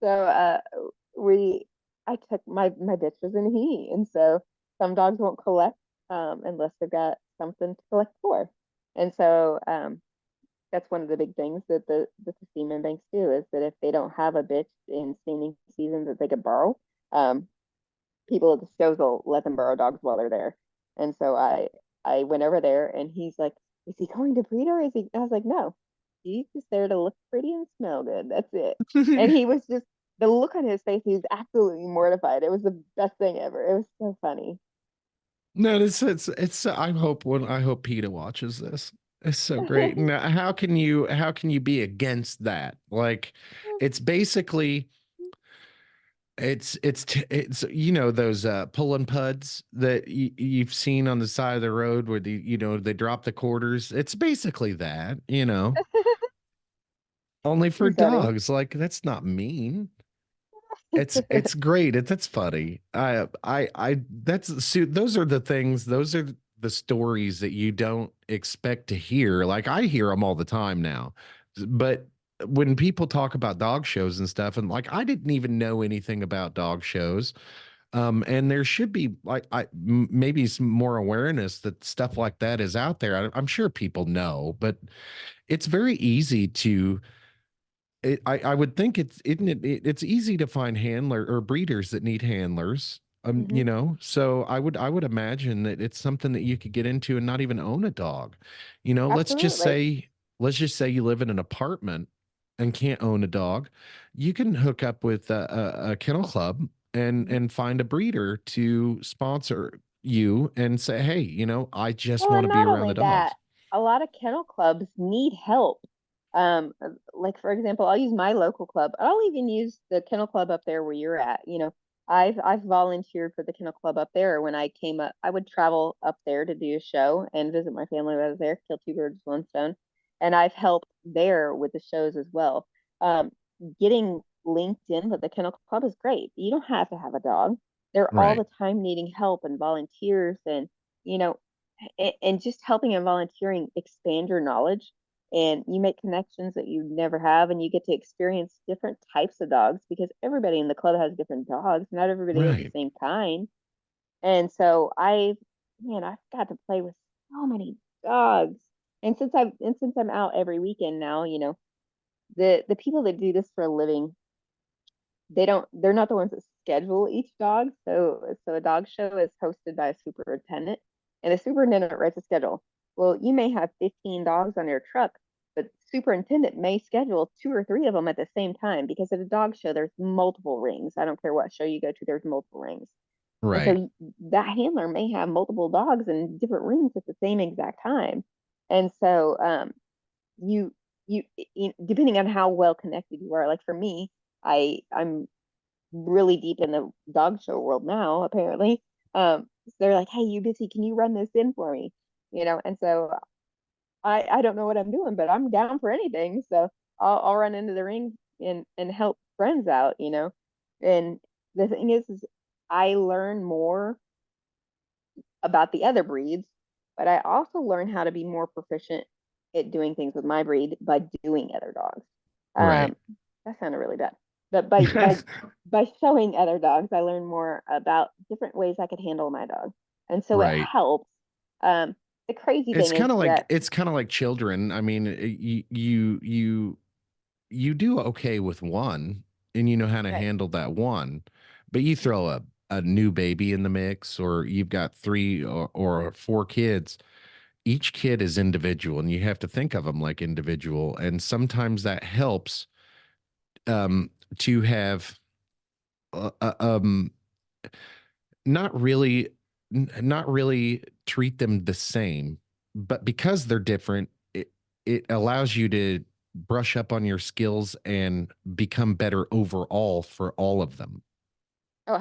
so we I took my bitch was in he, and so some dogs won't collect unless they've got something to collect for. And so that's one of the big things that the semen banks do is that if they don't have a bitch in staining season that they could borrow, um, people at the shows will let them borrow dogs while they're there. And so I went over there and he's like, is he going to breed her? Is he? I was like, no, he's just there to look pretty and smell good. That's it. And he was just the look on his face. He was absolutely mortified. It was the best thing ever. It was so funny. No, it's I hope PETA watches this. It's so great. And how can you be against that? Like it's basically it's you know those pulling puds that you've seen on the side of the road where they drop the quarters. It's basically that, only for Too funny. dogs. Like that's not mean. It's great. That's funny. That's those are the things. Those are the stories that you don't expect to hear. Like I hear them all the time now, but when people talk about dog shows and stuff, and like I didn't even know anything about dog shows. And there should be like maybe some more awareness that stuff like that is out there. I'm sure people know, but it's very easy to I would think it's easy to find handler or breeders that need handlers. Hmm. So I would imagine that it's something that you could get into and not even own a dog. Absolutely. Let's just say you live in an apartment and can't own a dog. You can hook up with a kennel club Mhm. and find a breeder to sponsor you and say, hey, I just Well, want and to be not around only the that, dogs. a lot of kennel clubs need help. Like for example, I'll use my local club. I'll even use the kennel club up there where you're at. I've volunteered for the kennel club up there. When I came up, I would travel up there to do a show and visit my family while I was there, kill two birds with one stone. And I've helped there with the shows as well. Um, Getting linked in with the kennel club is great. You don't have to have a dog. They're all Right. the time needing help and volunteers and you know and just helping and volunteering expand your knowledge and you make connections that you never have and you get to experience different types of dogs because everybody in the club has different dogs, not everybody has the Right. same kind. And so I've got to play with so many dogs. And since I'm out every weekend now, the people that do this for a living, they're not the ones that schedule each dog. So a dog show is hosted by a superintendent and the superintendent writes a schedule. Well, you may have 15 dogs on your truck, but the superintendent may schedule two or three of them at the same time because at a dog show there's multiple rings. I don't care what show you go to, there's multiple rings. And Right. so that handler may have multiple dogs in different rings at the same exact time. And so you you depending on how well connected you are, like for me, I'm really deep in the dog show world now, apparently. So they're like, hey, you busy? Can you run this in for me? And so I don't know what I'm doing, but I'm down for anything. So I'll run into the ring and help friends out. And the thing is I learn more about the other breeds, but I also learn how to be more proficient at doing things with my breed by doing other dogs. Right. Um, that sounded really bad, but by showing other dogs, I learn more about different ways I could handle my dog, and so it Right. helps. Um, the crazy thing is that It's kind of like children. I mean, you do okay with one and you know how to right. handle that one, but you throw a new baby in the mix or you've got three or four kids. Each kid is individual and you have to think of them like individual. And sometimes that helps to have uh, uh, um not really not really treat them the same, but because they're different, it allows you to brush up on your skills and become better overall for all of them, Oh,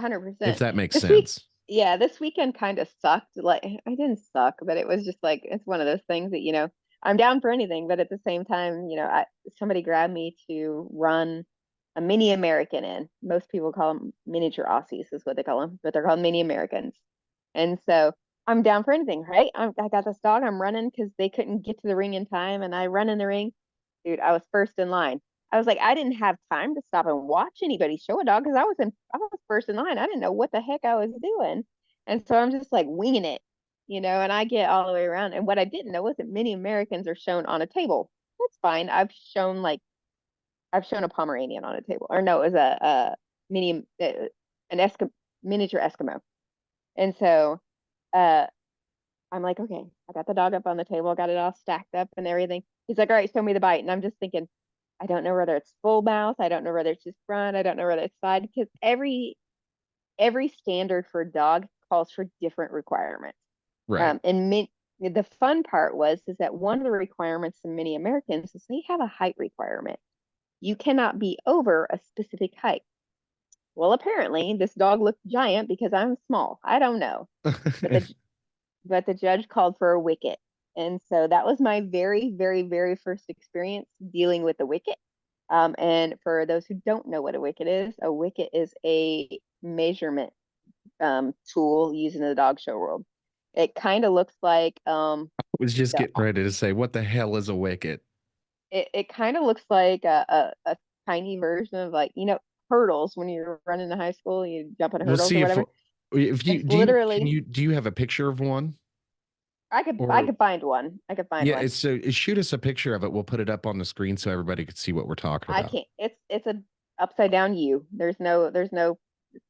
if 100%. that makes This week, sense. yeah, this weekend kind of sucked. Like, I didn't suck, but it was just like, it's one of those things that, I'm down for anything, but at the same time, somebody grabbed me to run a mini American in. Most people call them miniature Aussies, is what they call them, but they're called mini Americans. And so I'm down for anything, right? I got this dog. I'm running because they couldn't get to the ring in time, and I run in the ring. Dude, I was first in line. I was like, I didn't have time to stop and watch anybody show a dog because I was first in line. I didn't know what the heck I was doing, and so I'm just like winging it, And I get all the way around. And what I didn't know was that many Americans are shown on a table. That's fine. I've shown a Pomeranian on a table, or no, it was a mini an miniature Eskimo, and so. Uh, I'm like, okay, I got the dog up on the table, got it all stacked up and everything. He's like, all right, show me the bite. And I'm just thinking, I don't know whether it's full mouth, I don't know whether it's just front, I don't know whether it's side, because every standard for a dog calls for different requirements. Right. The fun part is that one of the requirements in many Americans is they have a height requirement. You cannot be over a specific height. Well, apparently this dog looked giant because I'm small. I don't know. But the judge called for a wicket. And so that was my very, very, very first experience dealing with the wicket. And for those who don't know what a wicket is a measurement tool used in the dog show world. It kind of looks like Was just the getting ready to say, what the hell is a wicket? it kind of looks like a tiny version of like hurdles when you're running to high school, you jump on We'll hurdles see or whatever. if you It's literally do you have a picture of one? I Or could find one. I could find yeah, one. shoot us a picture of it. We'll put it up on the screen so everybody can see what we're talking I about. can't. It's a upside down U. There's no.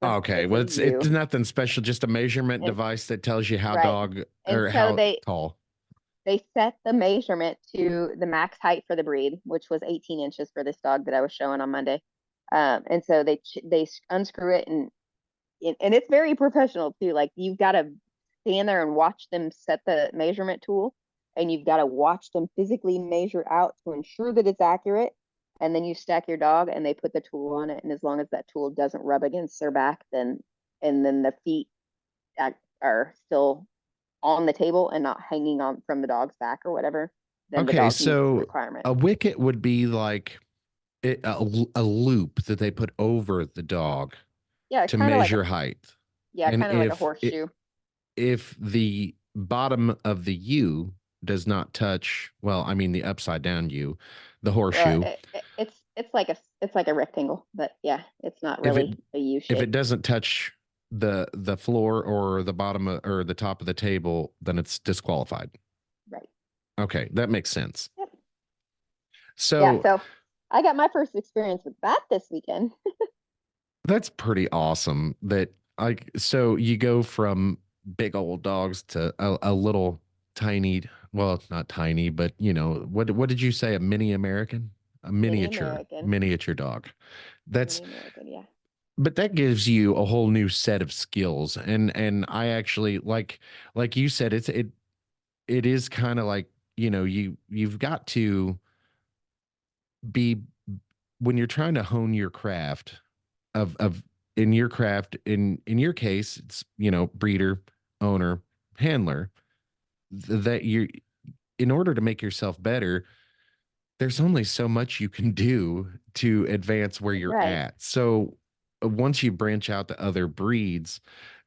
Okay, It's a well, it's U, nothing special, just a measurement and device that tells you how right, dog and or so how they tall. they set the measurement to the max height for the breed, which was 18 inches for this dog that I was showing on Monday. And so they unscrew it, and it's very professional too. Like you've got to stand there and watch them set the measurement tool, and you've got to watch them physically measure out to ensure that it's accurate. And then you stack your dog, and they put the tool on it, and as long as that tool doesn't rub against their back, then the feet are still on the table and not hanging on from the dog's back or whatever, then the Okay, dog meets the so requirement. a wicket would be like a loop that they put over the dog Yeah, to kind of like a measure height. yeah, And kind of like a horseshoe. if the bottom of the U does not touch, well, I mean the upside down U, the Well, horseshoe, it's like a rectangle, but yeah, it's not if it really a U if it shape. doesn't touch the floor or the bottom or the top of the table, then it's disqualified. Right. Okay, that makes sense. Yep. Yeah. So So I got my first experience with that this weekend. that's pretty awesome. That like so you go from big old dogs to a little tiny, well, not tiny, but what did you say? A mini American, a Mini miniature American. miniature dog. That's Mini American. Yeah. but that gives you a whole new set of skills, and I actually like you said, it is kind of like you've got to be when you're trying to hone your craft of in your craft in your case it's breeder, owner, handler, that you in order to make yourself better, there's only so much you can do to advance where you're Right. at. So once you branch out to other breeds,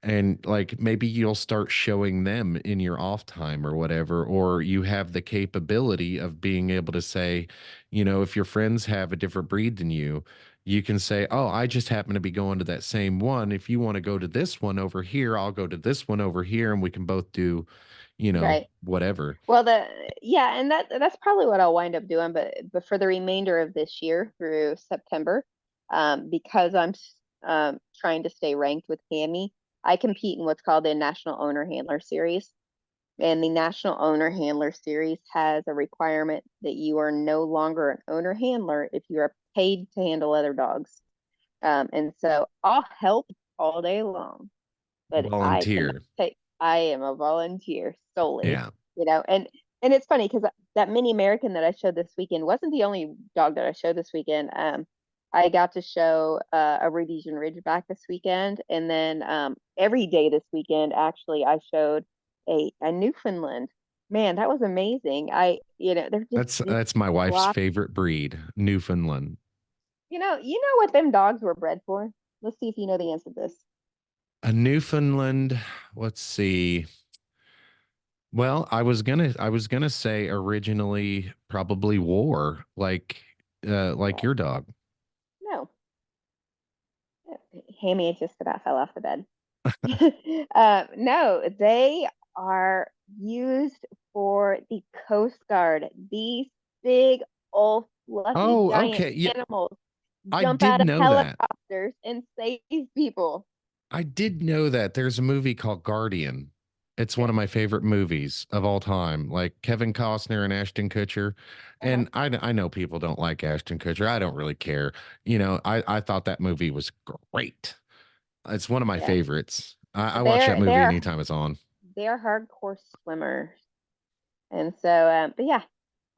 and like maybe you'll start showing them in your off time or whatever, or you have the capability of being able to say, if your friends have a different breed than you can say, oh, I just happen to be going to that same one. If you want to go to this one over here, I'll go to this one over here, and we can both do, Right. whatever. Well, yeah, and that's probably what I'll wind up doing, but for the remainder of this year through September, because I'm trying to stay ranked with Cami, I compete in what's called the National Owner Handler Series. And the National Owner Handler Series has a requirement that you are no longer an owner handler if you are paid to handle other dogs. And so I'll help all day long, but I cannot Volunteer. take. I am a volunteer solely, Yeah. and it's funny because that mini American that I showed this weekend wasn't the only dog that I showed this weekend. I got to show a Rhodesian Ridgeback this weekend, and then every day this weekend, actually, I showed a Newfoundland. Man, that was amazing. They're just this That's my wife's block. favorite breed, Newfoundland. You know what them dogs were bred for? Let's see if you know the answer to this. A Newfoundland, let's see. Well, I was gonna say originally probably war, like No, your dog. no. Hammy just about fell off the bed. No, they are used for the Coast Guard. These big, old, fluffy, Oh, giant okay. Yeah, animals I jump did out of know that. helicopters and save people. I did know that. There's a movie called Guardian. It's one Yes. of my favorite movies of all time, like Kevin Costner and Ashton Kutcher. Uh-huh. And I know people don't like Ashton Kutcher. I don't really care. I thought that movie was great. It's one of my Yeah. favorites. I watch that They're movie they're anytime it's on. they're hardcore swimmers. And so, but yeah,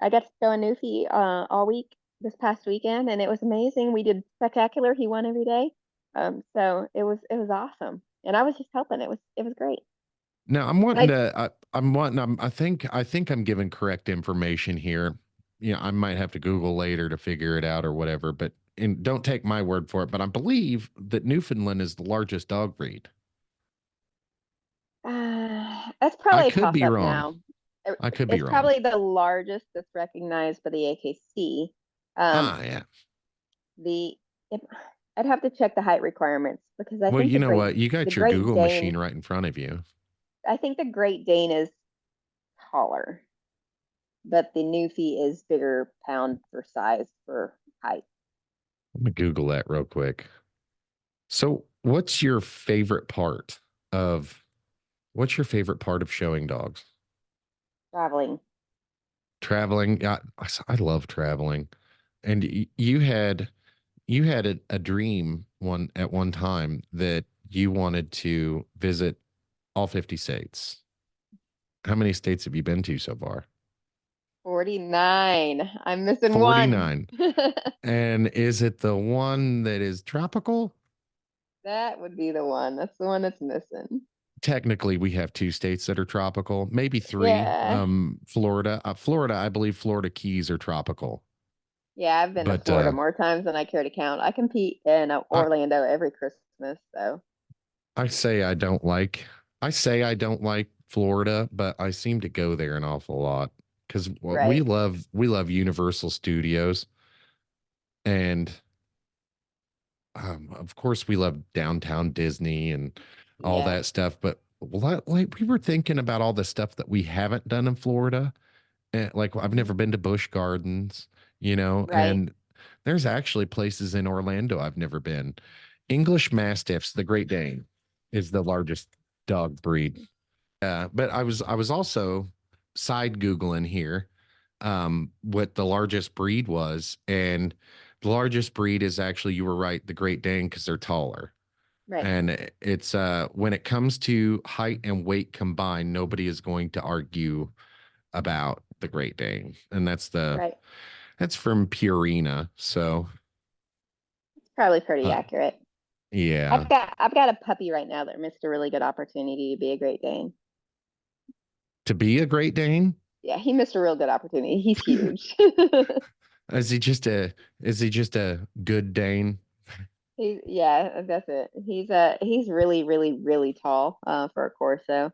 I got to show a Newfie all week this past weekend, and it was amazing. We did spectacular. He won every day. So it was awesome, and I was just helping. It was great. Now I'm wanting I to. I'm wanting. I think I'm giving correct information here. I might have to Google later to figure it out or whatever. But and don't take my word for it. But I believe that Newfoundland is the largest dog breed. That's I probably a could toss be up wrong. now. It- I could be It's wrong. probably the largest that's recognized by the AKC. Um, Yeah. the it, I'd have to check the height requirements because I Well, think you know what? You the got your Great Google Dane machine right in front of you. I think the Great Dane is taller, but the Newfie is bigger pound for size for height. I'm gonna Google that real quick. So, of what's your favorite part of showing dogs? Traveling. Traveling. Yeah, I love traveling. And you had a dream one time that you wanted to visit all 50 states. How many states have you been to so far? 49. I'm missing one. 49. And is it the one that is tropical? That would be the one. That's the one that's missing. Technically, we have two states that are tropical, maybe three. Yeah. Florida, I believe Florida Keys are tropical. Yeah, I've been to But Florida more times than I care to count. I compete in I Orlando every Christmas, so I say I don't like I say I don't like Florida, but I seem to go there an awful lot because we right. love Universal Studios, and of course we love downtown Disney and all Yeah. that stuff. But like we were thinking about all the stuff that we haven't done in Florida. Like I've Hmm. never been to Busch Gardens, Right. and there's actually places in Orlando I've never been. English Mastiffs, the Great Dane, is the largest dog breed. But I was also side Googling here what the largest breed was. And the largest breed is actually, you were right, the Great Dane, because they're taller. Right. And it's when it comes to height and weight combined, nobody is going to argue about the Great Dane. And Right. that's from Purina. So It's probably pretty uh, accurate. yeah. I've got a puppy right now that missed a really good opportunity to be a Great Dane. To be a Great Dane, Yeah, he missed a real good opportunity. He's huge. is he just a good Dane? Yeah, that's it. He's really, really, really tall for a Corso.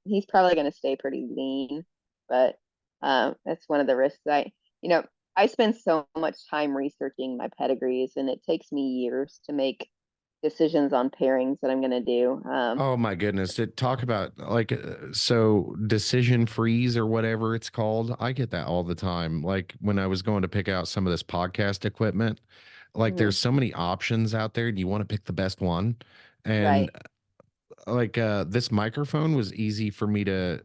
He's probably going to stay pretty lean, but that's one of the risks. You know, I spend so much time researching my pedigrees, and it takes me years to make decisions on pairings that I'm going to do. Oh my goodness. Talk about like so decision freeze or whatever it's called. I get that all the time. Like when I was going to pick out some of this podcast equipment, like Mhm. there's so many options out there. Do you want to pick the best one? And Right. like this microphone was easy for me to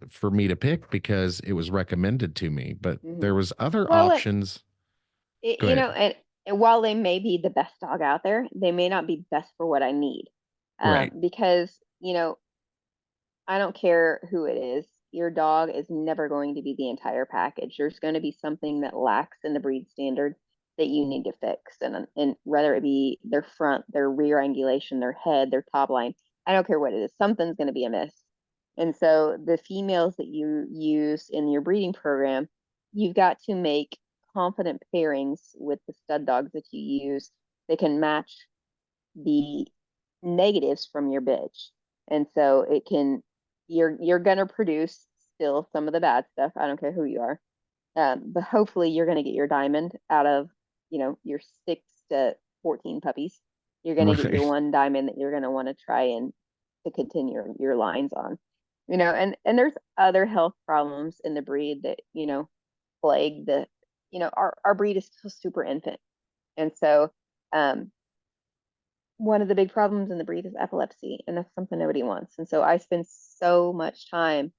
pick because it was recommended to me, but Hmm. there was other Well, options. it, Go you ahead. know, and while they may be the best dog out there, they may not be best for what I need. Right. Because, I don't care who it is. Your dog is never going to be the entire package. There's going to be something that lacks in the breed standard that you need to fix. And whether it be their front, their rear angulation, their head, their top line, I don't care what it is, something's going to be amiss. And so the females that you use in your breeding program, you've got to make confident pairings with the stud dogs that you use. They can match the negatives from your bitch. And so you're gonna produce still some of the bad stuff. I don't care who you are. But hopefully you're going to get your diamond out of, your 6 to 14 puppies. You're going to get your Right. one diamond that you're going to want to try and to continue your lines on. And there's other health problems in the breed that, plague the, our breed is still super infant. And so, um, one of the big problems in the breed is epilepsy, and that's something nobody wants. And so I spend so much time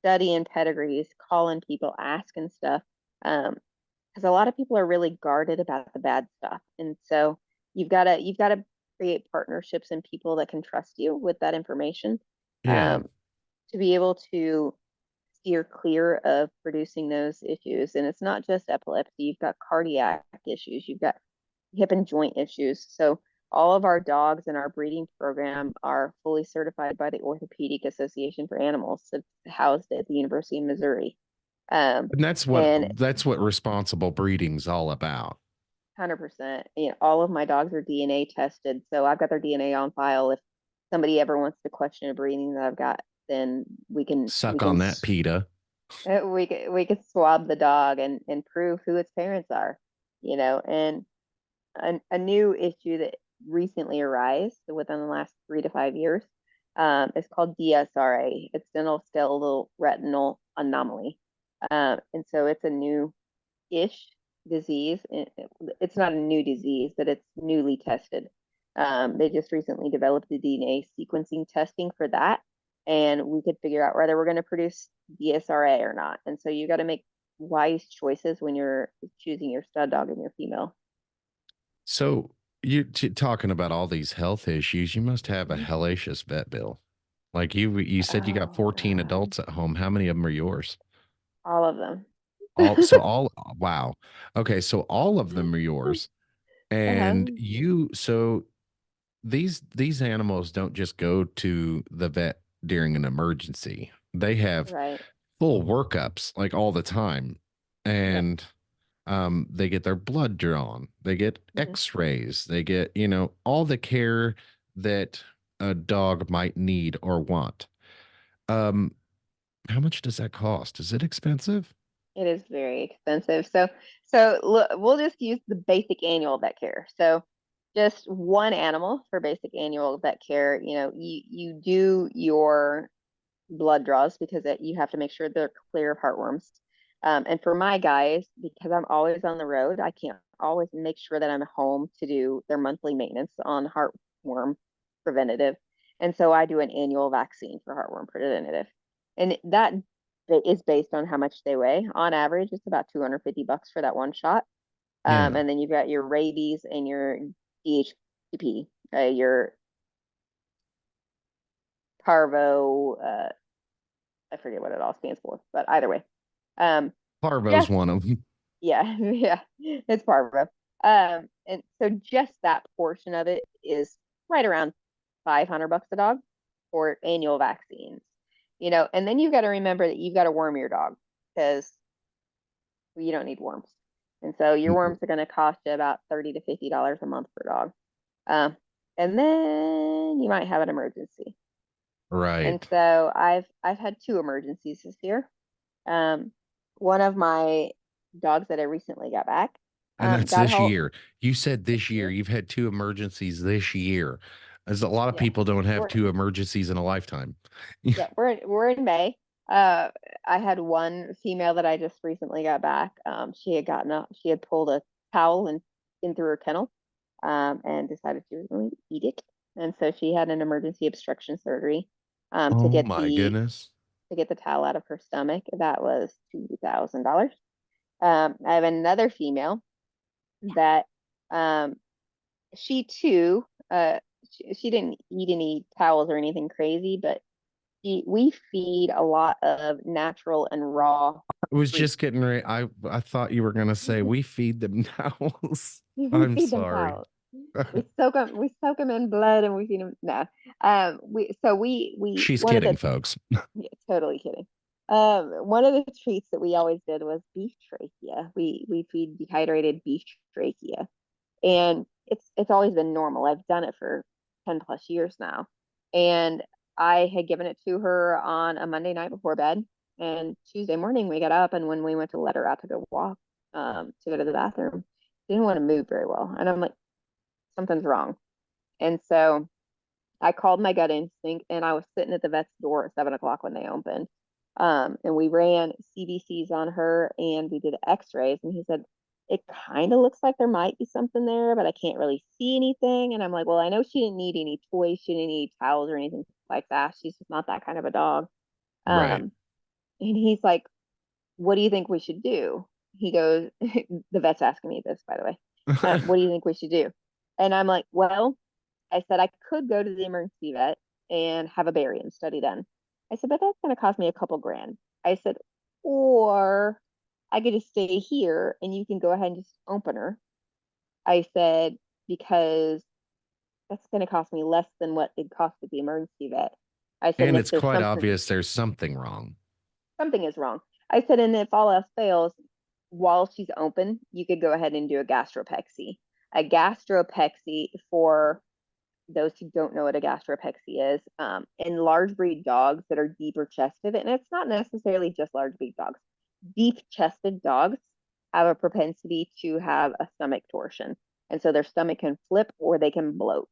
studying pedigrees, calling people, asking stuff, because a lot of people are really guarded about the bad stuff. And so you've got to create partnerships and people that can trust you with that information, Yeah. um, to be able to steer clear of producing those issues. And it's not just epilepsy, you've got cardiac issues, you've got hip and joint issues. So all of our dogs in our breeding program are fully certified by the Orthopedic Association for Animals. It's housed at the University of Missouri. Um, And that's what and responsible breeding's all about. 100%, all of my dogs are DNA tested. So I've got their DNA on file. If somebody ever wants to question a breeding that I've got, then we can we Suck can on that, PETA. we could swab the dog and prove who its parents are, and a new issue that recently arose within the last 3 to 5 years, is called DSRA. It's dental skeletal retinal anomaly. And so it's a new-ish disease. It's not a new disease, but it's newly tested. They just recently developed the DNA sequencing testing for that, and we could figure out whether we're going to produce DSRA or not. And so you got to make wise choices when you're choosing your stud dog and your female. So you talking about all these health issues, you must have a Mhm. hellacious vet bill. Like you said you got Oh 14 God, adults at home. How many of them are yours? all of them. All wow. Okay, so all of them are yours. And Uh-huh. these animals don't just go to the vet during an emergency. They have Right. full workups like all the time. Yep. And they get their blood drawn, they get Mhm. x-rays, they get, all the care that a dog might need or want. Um, how much does that cost? Is it expensive? It is very expensive. So look, we'll just use the basic annual vet care. So just one animal for basic annual vet care. You do your blood draws because you have to make sure they're clear of heartworms. And for my guys, because I'm always on the road, I can't always make sure that I'm home to do their monthly maintenance on heartworm preventative. And so I do an annual vaccine for heartworm preventative. And that is based on how much they weigh. On average, it's about $250 for that one shot. Yeah. And then you've got your rabies and your DHPP, your parvo, I forget what it all stands for, but either way, um, Parvo's just one of them. yeah, yeah, it's parvo. And so just that portion of it is right around $500 a dog for annual vaccines, and then you've got to remember that you've got to worm your dog because you don't need worms. And so your worms are going to cost you about $30 to $50 a month per dog. Um, and then you might have an emergency. And Right. so I've had two emergencies this year. Um, One of my dogs that I recently got back, And that's got this help year. You said this this year. year. You've had two emergencies this year. As a lot of Yeah, people don't have we're two emergencies in a lifetime. yeah we're in May. Uh, I had one female that I just recently got back. She had pulled a towel and in through her kennel, and decided she was going to eat it, and so she had an emergency obstruction surgery, to Oh get my the goodness. towel out of her stomach. That was $2,000. I have another female that, um, she too, she didn't eat any towels or anything crazy, but we feed a lot of natural and raw I was treats. just getting ready. I thought you were gonna say we feed them towels. We I'm feed them sorry. towels. We soak them in blood and we feed them. No, we She's one of kidding, the folks. yeah, totally kidding. One of the treats that we always did was beef trachea. We feed dehydrated beef trachea, and it's always been normal. I've done it for 10 plus years now, and I had given it to her on a Monday night before bed, And Tuesday morning we got up, and when we went to let her out to go walk, to go to the bathroom, she didn't want to move very well. And I'm like, something's wrong. And so I called my gut instinct, and I was sitting at the vet's door at 7 o'clock when they opened. And we ran CBCs on her and we did x-rays. And he said, it kind of looks like there might be something there, but I can't really see anything. And I'm like, well, I know she didn't need any toys. She didn't need towels or anything like that. She's just not that kind of a dog. Right. Um, and he's like, what do you think we should do? He goes, the vet's asking me this, by the way. What do you think we should do? And I'm like, well, I said I could go to the emergency vet and have a barium study done. I said, but that's going to cost me a couple grand. I said, or I could just stay here and you can go ahead and just open her. I said, because that's going to cost me less than what it cost at the emergency vet. I said, and And if it's there's quite something, obvious there's something wrong. something is wrong. I said, and if all else fails, while she's open, you could go ahead and do a gastropexy. A gastropexy, for those who don't know what a gastropexy is, in large breed dogs that are deeper chested, and it's not necessarily just large breed dogs, deep chested dogs have a propensity to have a stomach torsion. And so their stomach can flip or they can bloat.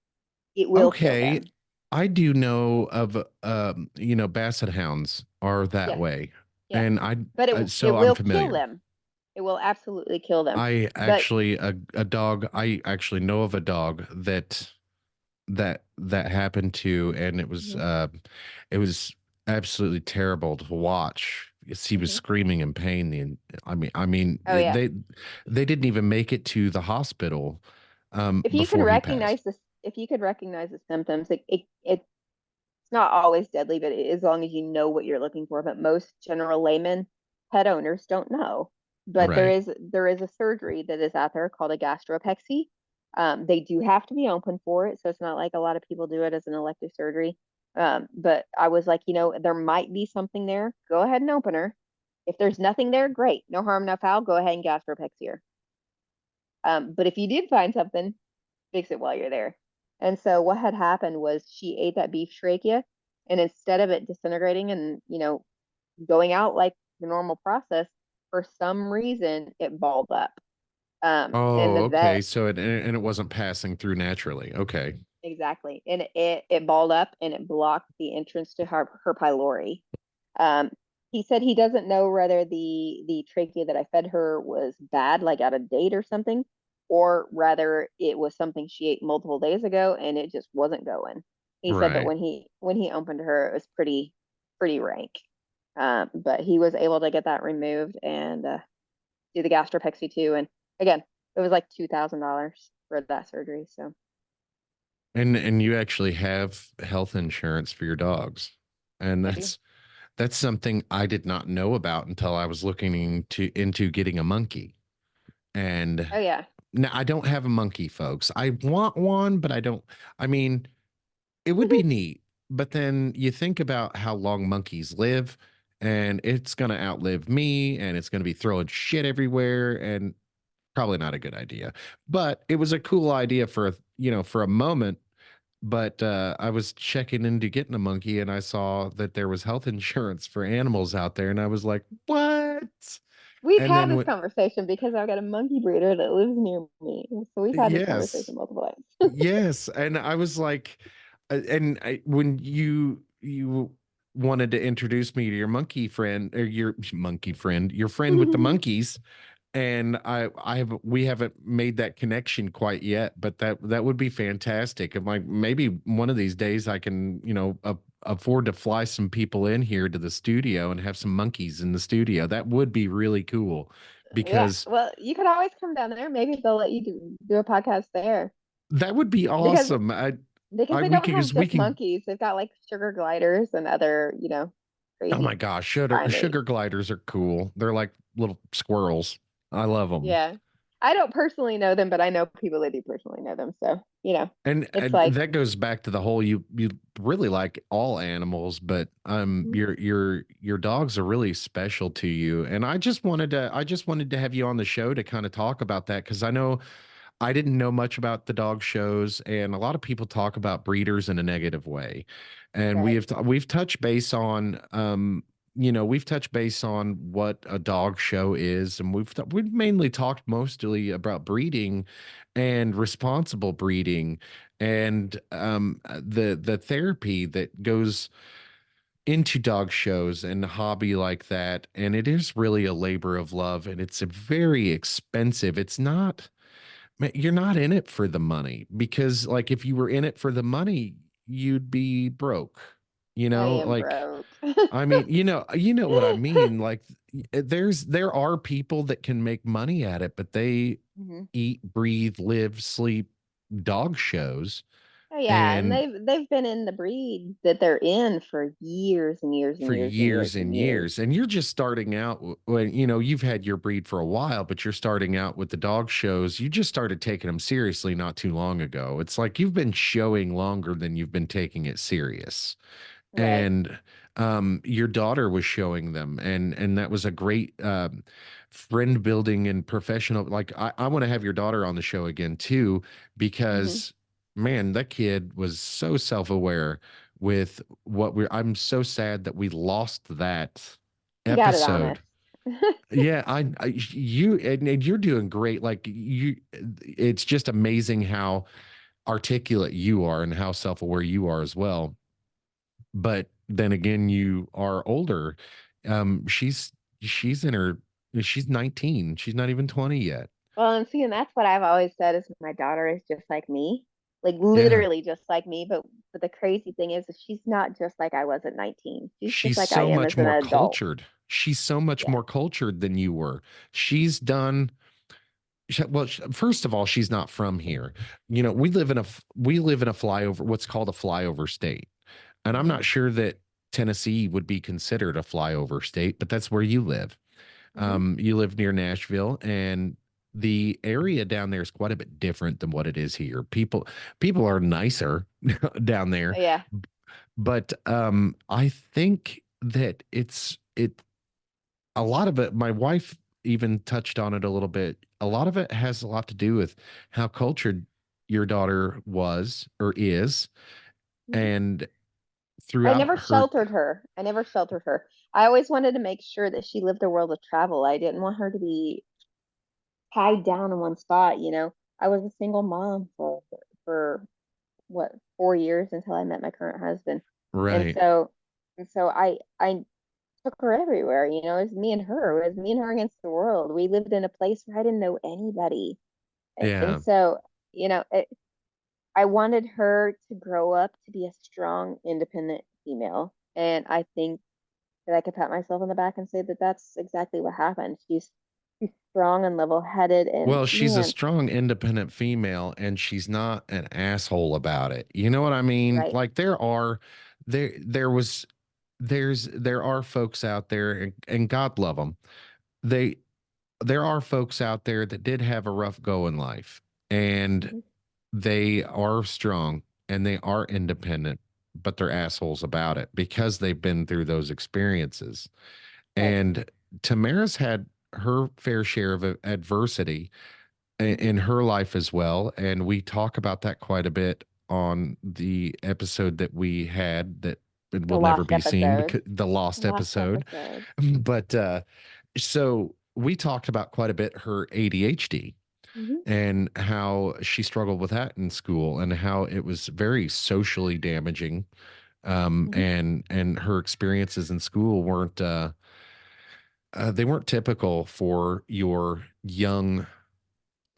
It will kill Okay. them. I do know of basset hounds are that Yes, way. yes. And But it so I'm will kill familiar. them. It will absolutely kill them. I But actually a dog I actually know of a dog that happened to, and mhm, it was absolutely terrible to watch. He was mhm. screaming in pain. Oh yeah. They didn't even make it to the hospital If you can before he passed. recognize this, if you could recognize the symptoms, it's not always deadly, but as long as you know what you're looking for. But most general laymen, pet owners don't know. But Right. there is a surgery that is out there called a gastropexy. They do have to be open for it, so it's not like a lot of people do it as an elective surgery. But I was like, there might be something there. Go ahead and open her. If there's nothing there, great. No harm, no foul. Go ahead and gastropexy her. But if you did find something, fix it while you're there. And so what had happened was she ate that beef trachea, and instead of it disintegrating and, going out like the normal process, for some reason it balled up. And Oh, the okay. vet, So it wasn't passing through naturally. Okay. exactly, and it balled up and it blocked the entrance to her pylori. Um, he said he doesn't know whether the trachea that I fed her was bad, like out of date or something, or rather it was something she ate multiple days ago and it just wasn't going. He said, but Right. when he opened her, it was pretty rank. But he was able to get that removed and do the gastropexy too. And again, it was like $2,000 for that surgery. So And you actually have health insurance for your dogs. And I do. that's something I did not know about until I was looking into getting a monkey. And Oh yeah. now I don't have a monkey, folks. I want one, but I don't. I mean, it would be neat, but then you think about how long monkeys live, and it's going to outlive me, and it's going to be throwing shit everywhere, and probably not a good idea. But it was a cool idea for for a moment. But I was checking into getting a monkey, and I saw that there was health insurance for animals out there, and I was like, "What?" We've And had then this what? conversation because I've got a monkey breeder that lives near me. So we've had this Yes, conversation multiple times. yes, and I was like, when you wanted to introduce me to your monkey friend or your monkey friend, your friend with the monkeys, and we haven't made that connection quite yet, but that would be fantastic. And like maybe one of these days I can afford to fly some people in here to the studio and have some monkeys in the studio. That would be really cool Yeah. because Well, you could always come down there. Maybe they'll let you do a podcast there that would be because awesome. because they We don't can have because we just can. monkeys. They've got like sugar gliders and other, Oh crazy my gosh, primates. sugar gliders are cool. They're like little squirrels. I love them. Yeah. I don't personally know them, but I know people that do personally know them. So, it's And like, that goes back to the whole you really like all animals, but mhm, your dogs are really special to you. And I just wanted to have you on the show to kind of talk about that because I know I didn't know much about the dog shows, and a lot of people talk about breeders in a negative way. And right. we've touched base on we've touched base on what a dog show is, and we've mainly talked mostly about breeding and responsible breeding and the therapy that goes into dog shows and a hobby like that. And it is really a labor of love, and it's a very expensive. It's not, man, you're not in it for the money, because like if you were in it for the money, you'd be broke. I am Like broke. I mean, you know what I mean. Like there are people that can make money at it, but they Mhm. eat, breathe, live, sleep dog shows. Oh yeah, and And they've been in the breed that they're in for years and years and for years and years years and and years. years, and you're just starting out when you've had your breed for a while, but you're starting out with the dog shows. You just started taking them seriously not too long ago. It's like you've been showing longer than you've been taking it serious. Right. And your daughter was showing them, and that was a great friend building and professional. Like I want to have your daughter on the show again too, Hmm. because man, that kid was so self-aware with what we're I'm so sad that we lost that She got it on us. episode. Yeah, you and you're doing great. Like it's just amazing how articulate you are and how self-aware you are as well. But then again, you are older. She's in her she's 19. She's not even 20 yet. Well, and see, and that's what I've always said is my daughter is just like me, like Yeah. literally just like me. But the crazy thing is she's not just like I was at 19. She's just She's like I so am much as an more adult. cultured. She's so much Yeah. more cultured than you were. She's done well, first of all, she's not from here. We live in a flyover, what's called a flyover state. And I'm Hmm. not sure that Tennessee would be considered a flyover state, but that's where you live. Hmm. You live near Nashville, and the area down there is quite a bit different than what it is here. People are nicer down there, Oh yeah. but I think that it a lot of it. My wife even touched on it a little bit. A lot of it has a lot to do with how cultured your daughter was or is, Hmm. and I throughout never her. sheltered her. I never sheltered her. I always wanted to make sure that she lived a world of travel. I didn't want her to be tied down in one spot, you know. I was a single mom for what, 4 years until I met my current husband. And Right. so and so I took her everywhere, you know. It was me and her. It was me and her against the world. We lived in a place where I didn't know anybody. And Yeah. so, you know, I wanted her to grow up to be a strong, independent female. And I think that I could pat myself on the back and say that that's exactly what happened. She's strong and level-headed, and Well, she's a man, strong, independent female, and she's not an asshole about it. You know what I mean? right. Like there was there are folks out there, and God love them. They there are folks out there that did have a rough go in life, and Hmm. they are strong and they are independent, but they're assholes about it because they've been through those experiences. Right. And Tamara's had her fair share of adversity Hmm. in her life as well. And we talk about that quite a bit on the episode that we had that it The will never lost be seen episode. because the lost Lost episode. episode. But so we talked about quite a bit her ADHD Hmm. and how she struggled with that in school and how it was very socially damaging. Hmm. And her experiences in school weren't they weren't typical for your young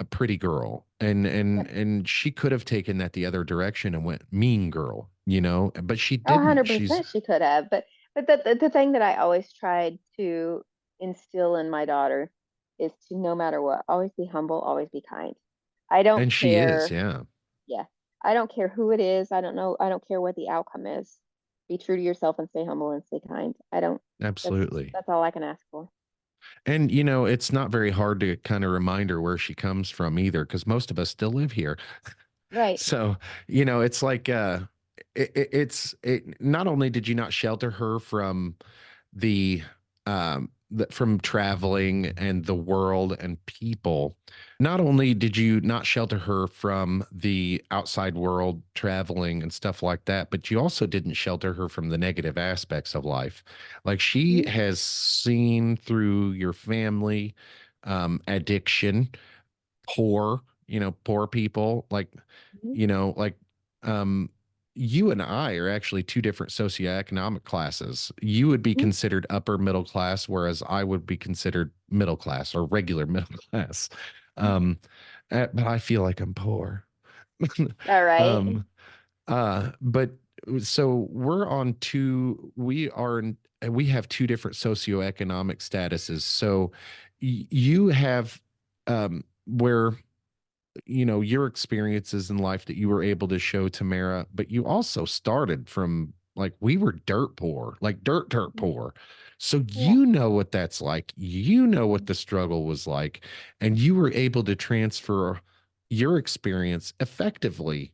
a pretty girl, Yep. and she could have taken that the other direction and went mean girl, but she Oh, didn't. She's 100% she could have. But the thing that I always tried to instill in my daughter is to, no matter what, always be humble, always be kind. I don't and she is, care. yeah, Yeah. I don't care who it is. I don't know. I don't care what the outcome is. Be true to yourself and stay humble and stay kind. I don't, that's absolutely. that's all I can ask for. And it's not very hard to kind of remind her where she comes from either, because most of us still live here. Right. So it's like it's not only did you not shelter her from the from traveling and the world and people. Not only did you not shelter her from the outside world, traveling and stuff like that, but you also didn't shelter her from the negative aspects of life. Like she Mhm, has seen through your family, addiction, poor, poor people, like, mhm, like, um, you and I are actually two different socioeconomic classes. You would be mhm. considered upper middle class, whereas I would be considered middle class or regular middle class. Um, but I feel like I'm poor. All right. um, but so we have two different socioeconomic statuses. So you have, where your experiences in life that you were able to show Tamara, but you also started from, like, we were dirt poor, like dirt Mhm. poor. So Yeah. you know what that's like. You know what the struggle was like, and you were able to transfer your experience effectively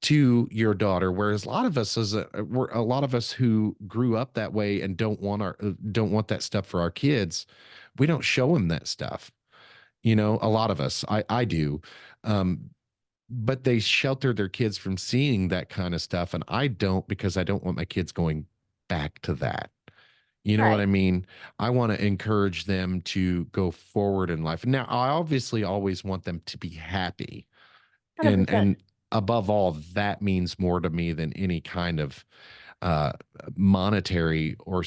to your daughter. Whereas a lot of us who grew up that way and don't want that stuff for our kids, we don't show them that stuff. A lot of us, I do. Um, but they shelter their kids from seeing that kind of stuff. And I don't, because I don't want my kids going back to that. You know what Right. I mean? I want to encourage them to go forward in life. Now, I obviously always want them to be happy. And 100%. above all, that means more to me than any kind of uh monetary or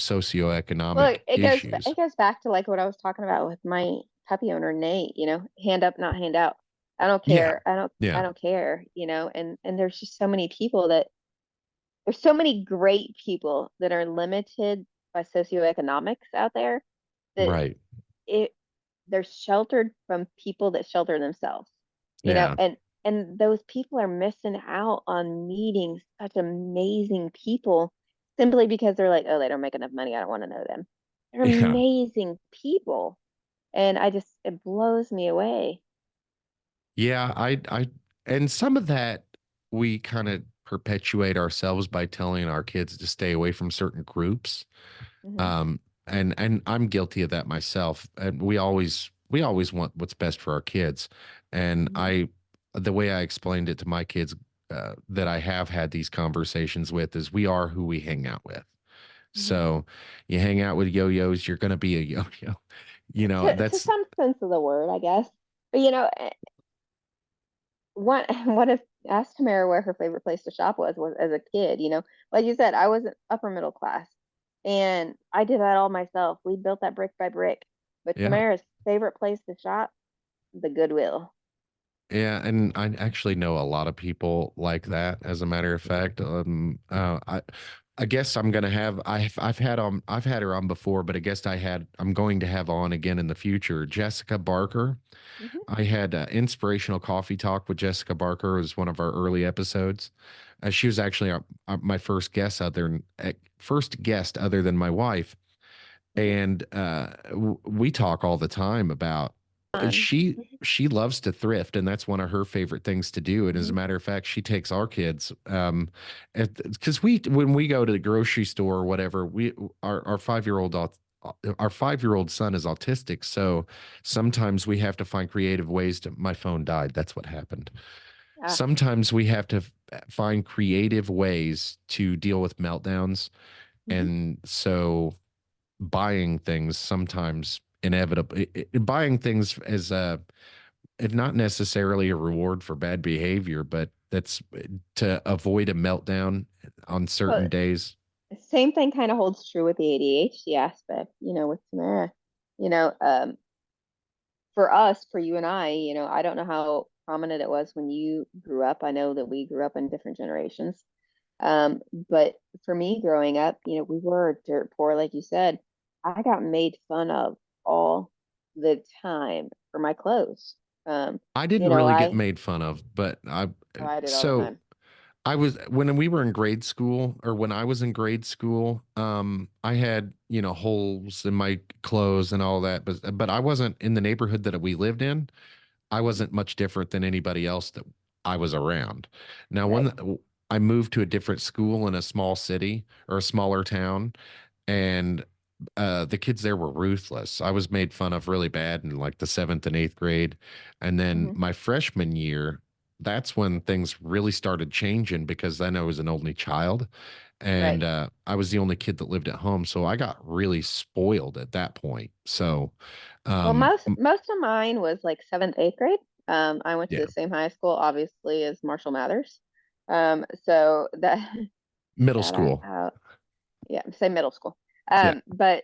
Well, socioeconomic it issues. goes back to like what I was talking about with my puppy owner Nate, hand up, not hand out. I don't Yeah. care. I Yeah. don't care, and there's just so many people that there's so many great people that are limited by socioeconomics out there that Right. it they're sheltered from people that shelter themselves, Yeah. and those people are missing out on meeting such amazing people simply because they're like, oh, they don't make enough money, I don't want to know them. They're Yeah. amazing people, and it blows me away. Yeah, and some of that we kind of perpetuate ourselves by telling our kids to stay away from certain groups. Hmm. And I'm guilty of that myself. And we always want what's best for our kids. And Hmm. the way I explained it to my kids, that I have had these conversations with, is we are who we hang out with. Hmm. So you hang out with yo-yos, you're going to be a yo-yo. To That's some sense of the word, I guess. But what what if asked Tamara where her favorite place to shop was as a kid, like you said, I was an upper middle class and I did that all myself. We built that brick by brick. But yeah. Tamara's favorite place to shop, the Goodwill. Yeah, and I actually know a lot of people like that. As a matter of fact, I guess I'm gonna have I've had her on before, but I'm going to have on again in the future. Jessica Barker. Hmm. I had inspirational coffee talk with Jessica Barker. It was one of our early episodes. She was actually my first guest other than my wife, Hmm. and we talk all the time about, Fun. she loves to thrift, and that's one of her favorite things to do. And as Hmm. a matter of fact, she takes our kids, because we when we go to the grocery store or whatever, our 5-year old son is autistic, so sometimes we have to find creative ways to. My phone died. That's what happened. Ah. Sometimes we have to find creative ways to deal with meltdowns, Hmm. and so buying things sometimes inevitably, buying things as a, not necessarily a reward for bad behavior, but that's to avoid a meltdown on certain Well, days. same thing kind of holds true with the ADHD aspect, with Tamara. You know, um, for you and I don't know how prominent it was when you grew up. I know that we grew up in different generations. But for me growing up, we were dirt poor, like you said. I got made fun of all the time for my clothes. Um, I didn't you know, really get I made fun of, but oh, I did all the so time. I was, when we were in grade school, or when I was in grade school, I had, holes in my clothes and all that, but I wasn't in the neighborhood that we lived in. I wasn't much different than anybody else that I was around. Now, Right. when I moved to a different school in a small city or a smaller town, and the kids there were ruthless. I was made fun of really bad in like the seventh and eighth grade. And then Hmm. my freshman year, that's when things really started changing because then I was an only child Right. and I was the only kid that lived at home. So I got really spoiled at that point. So, Well, um, most of mine was like seventh, eighth grade. I went to yeah, the same high school, obviously, as Marshall Mathers. So that middle shout school. out, yeah, say middle school. Yeah, But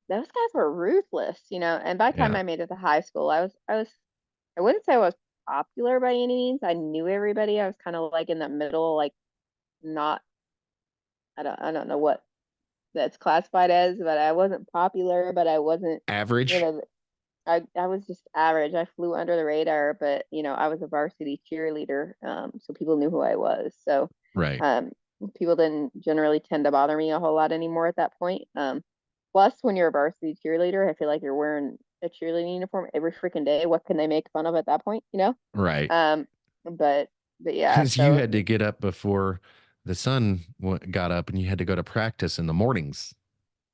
those guys were ruthless, you know. And by the time yeah, I made it to high school, I wouldn't say I was popular by any means. I knew everybody. I was kind of like in the middle, like not, I don't know what that's classified as, but I wasn't popular, but I wasn't, you average. know, I was just average. I flew under the radar, but you know, I was a varsity cheerleader, so people knew who I was. So, Right, um, people didn't generally tend to bother me a whole lot anymore at that point. Plus, when you're a varsity cheerleader, I feel like you're wearing a cheerleading uniform every freaking day. What can they make fun of at that point, you know? right. Um, but yeah, Because you so had to get up before the sun got up and you had to go to practice in the mornings.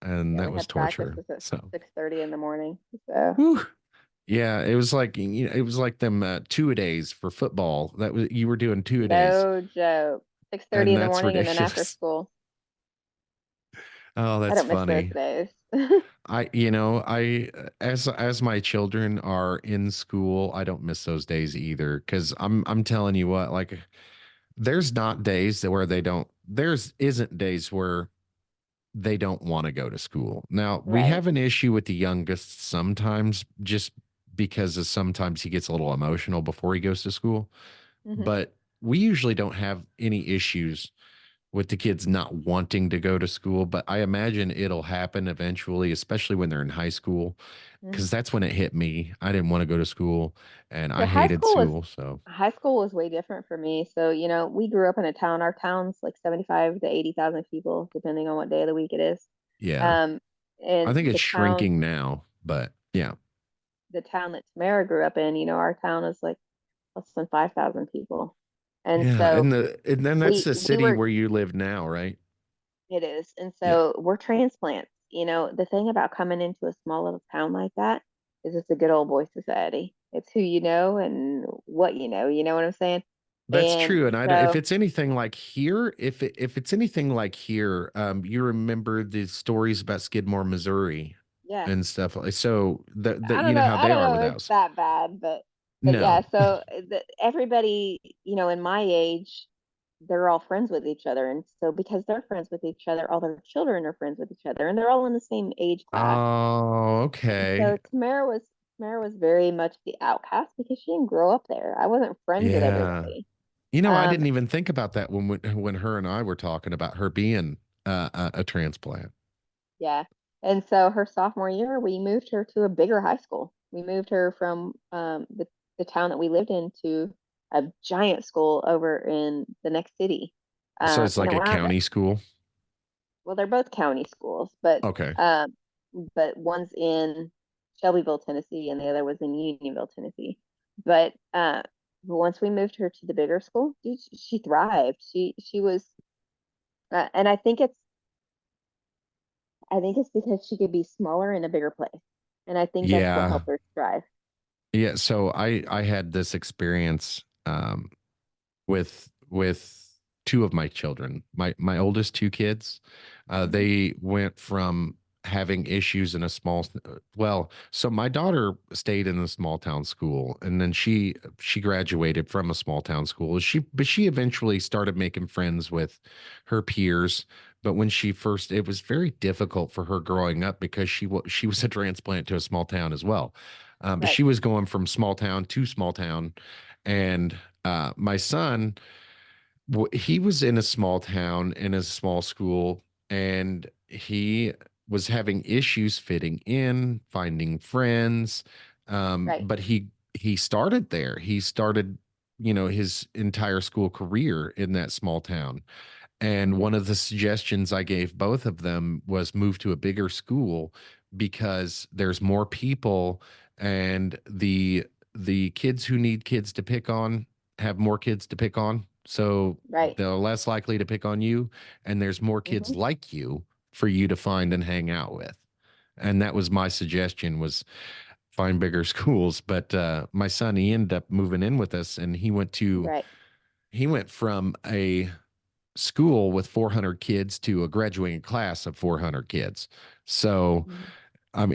And yeah, that we was had practice torture. was at So, 6:30 in the morning. So whew. Yeah, it was like it was like them two a days for football. That was you were doing two a days, no joke. 6:30 and in the that's morning and then after ridiculous. school. Oh, I that's don't miss those funny. days. As my children are in school, I don't miss those days either. Because I'm telling you what, like there's not days that where they don't. There's isn't days where they don't want to go to school. Now, we Right. have an issue with the youngest sometimes just because of sometimes he gets a little emotional before he goes to school, Hmm. but we usually don't have any issues with the kids not wanting to go to school, but I imagine it'll happen eventually, especially when they're in high school, Hmm. because that's when it hit me. I didn't want to go to school and So I hated school. So, high school was way different for me. So, you know, we grew up in a town. Our town's like 75 to 80,000 people, depending on what day of the week it is. yeah, Um, I think and it's shrinking now, but yeah. the town that Tamara grew up in, you know, our town is like less than 5,000 people. And Yeah, so and then that's the we city were, where you live now, right? it is. And Yeah. so we're transplants. You know, the thing about coming into a small little town like that is it's a good old boy society. It's who you know and what you know what I'm saying? That's And true. And if so, it's anything like here, if it's anything like here, you remember the stories about Skidmore, Missouri yeah. and stuff like so that I don't you know know. how I they don't are know with if it's us. that bad, but yeah. No. So everybody, you know, in my age, they're all friends with each other, and so because they're friends with each other, all their children are friends with each other, and they're all in the same age class. Oh, And okay. so Tamara was very much the outcast because she didn't grow up there. I wasn't friends with Yeah. everybody. You know, I Um, didn't even think about that when her and I were talking about her being a transplant. yeah. And so her sophomore year, we moved her to a bigger high school. We moved her from the town that we lived in to a giant school over in the next city. So it's And like it a wound up, county school. well, they're both county schools, Okay. um, but one's in Shelbyville, Tennessee, and the other was in Unionville, Tennessee. But once we moved her to the bigger school, dude, she thrived. She was, and I think it's because she could be smaller in a bigger place. And I think that's what Yeah. helped her thrive. Yeah. So I had this experience with two of my children. My oldest two kids, Hmm. they went from having issues in a small well, so my daughter stayed in a small town school and then she graduated from a small town school. She eventually started making friends with her peers, but when she first it was very difficult for her growing up because she was a transplant to a small town as well. But Right. she was going from small town to small town and my son, he was in a small town in a small school, and he was having issues fitting in, finding friends. Right. But he started there. He started, his entire school career in that small town. And Hmm. one of the suggestions I gave both of them was move to a bigger school because there's more people and the kids who need kids to pick on have more kids to pick on. So Right. they're less likely to pick on you and there's more kids Hmm. like you for you to find and hang out with. And that was my suggestion, was find bigger schools. But my son, he ended up moving in with us, and Right. he went from a school with 400 kids to a graduating class of 400 kids. So Mhm.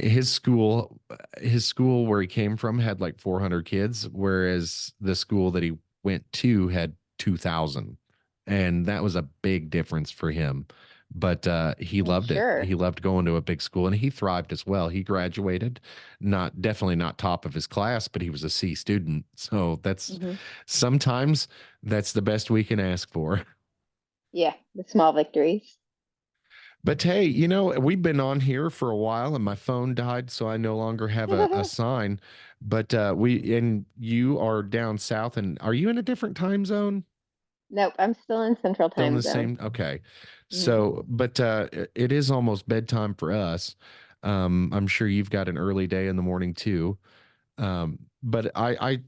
his school where he came from had like 400 kids, whereas the school that he went to had 2,000. And that was a big difference for him. But he I'm loved it. sure. He loved going to a big school, and he thrived as well. He graduated, not definitely not top of his class, but he was a C student. So that's Hmm. sometimes that's the best we can ask for. Yeah, the small victories. But hey, we've been on here for a while and my phone died, so I no longer have a sign. But and you are down south, and are you in a different time zone? Nope, I'm still in Central Still in Time the Zone. same? Okay. Hmm. So, but it is almost bedtime for us. I'm sure you've got an early day in the morning too. But I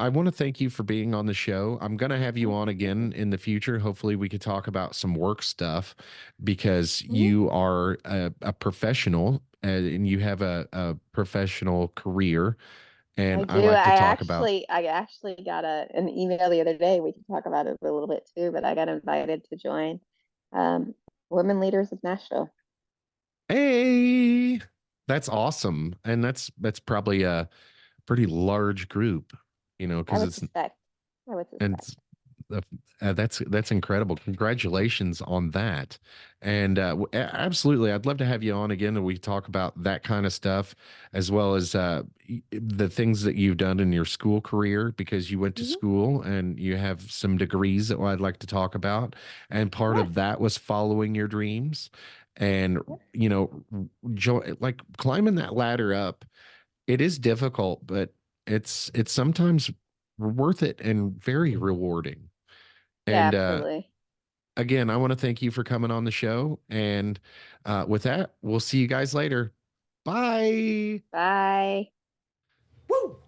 want to thank you for being on the show. I'm gonna have you on again in the future. Hopefully, we could talk about some work stuff, because Hmm. you are a professional, and you have a professional career, and I I do. like to talk about. I actually got an email the other day. We can talk about it a little bit too, but I got invited to join um, Women Leaders of Nashville. Hey, that's awesome, and that's probably a pretty large group, I because would it's suspect. I would and suspect. Uh, that's incredible. Congratulations on that. And absolutely, I'd love to have you on again, and we talk about that kind of stuff, as well as the things that you've done in your school career, because you went to Hmm. school and you have some degrees that I'd like to talk about. And part Yeah. of that was following your dreams, and Yeah. like climbing that ladder up. It is difficult, but it's sometimes worth it and very rewarding. Yeah, And absolutely. again, I want to thank you for coming on the show. And with that, we'll see you guys later. Bye. Bye. Woo!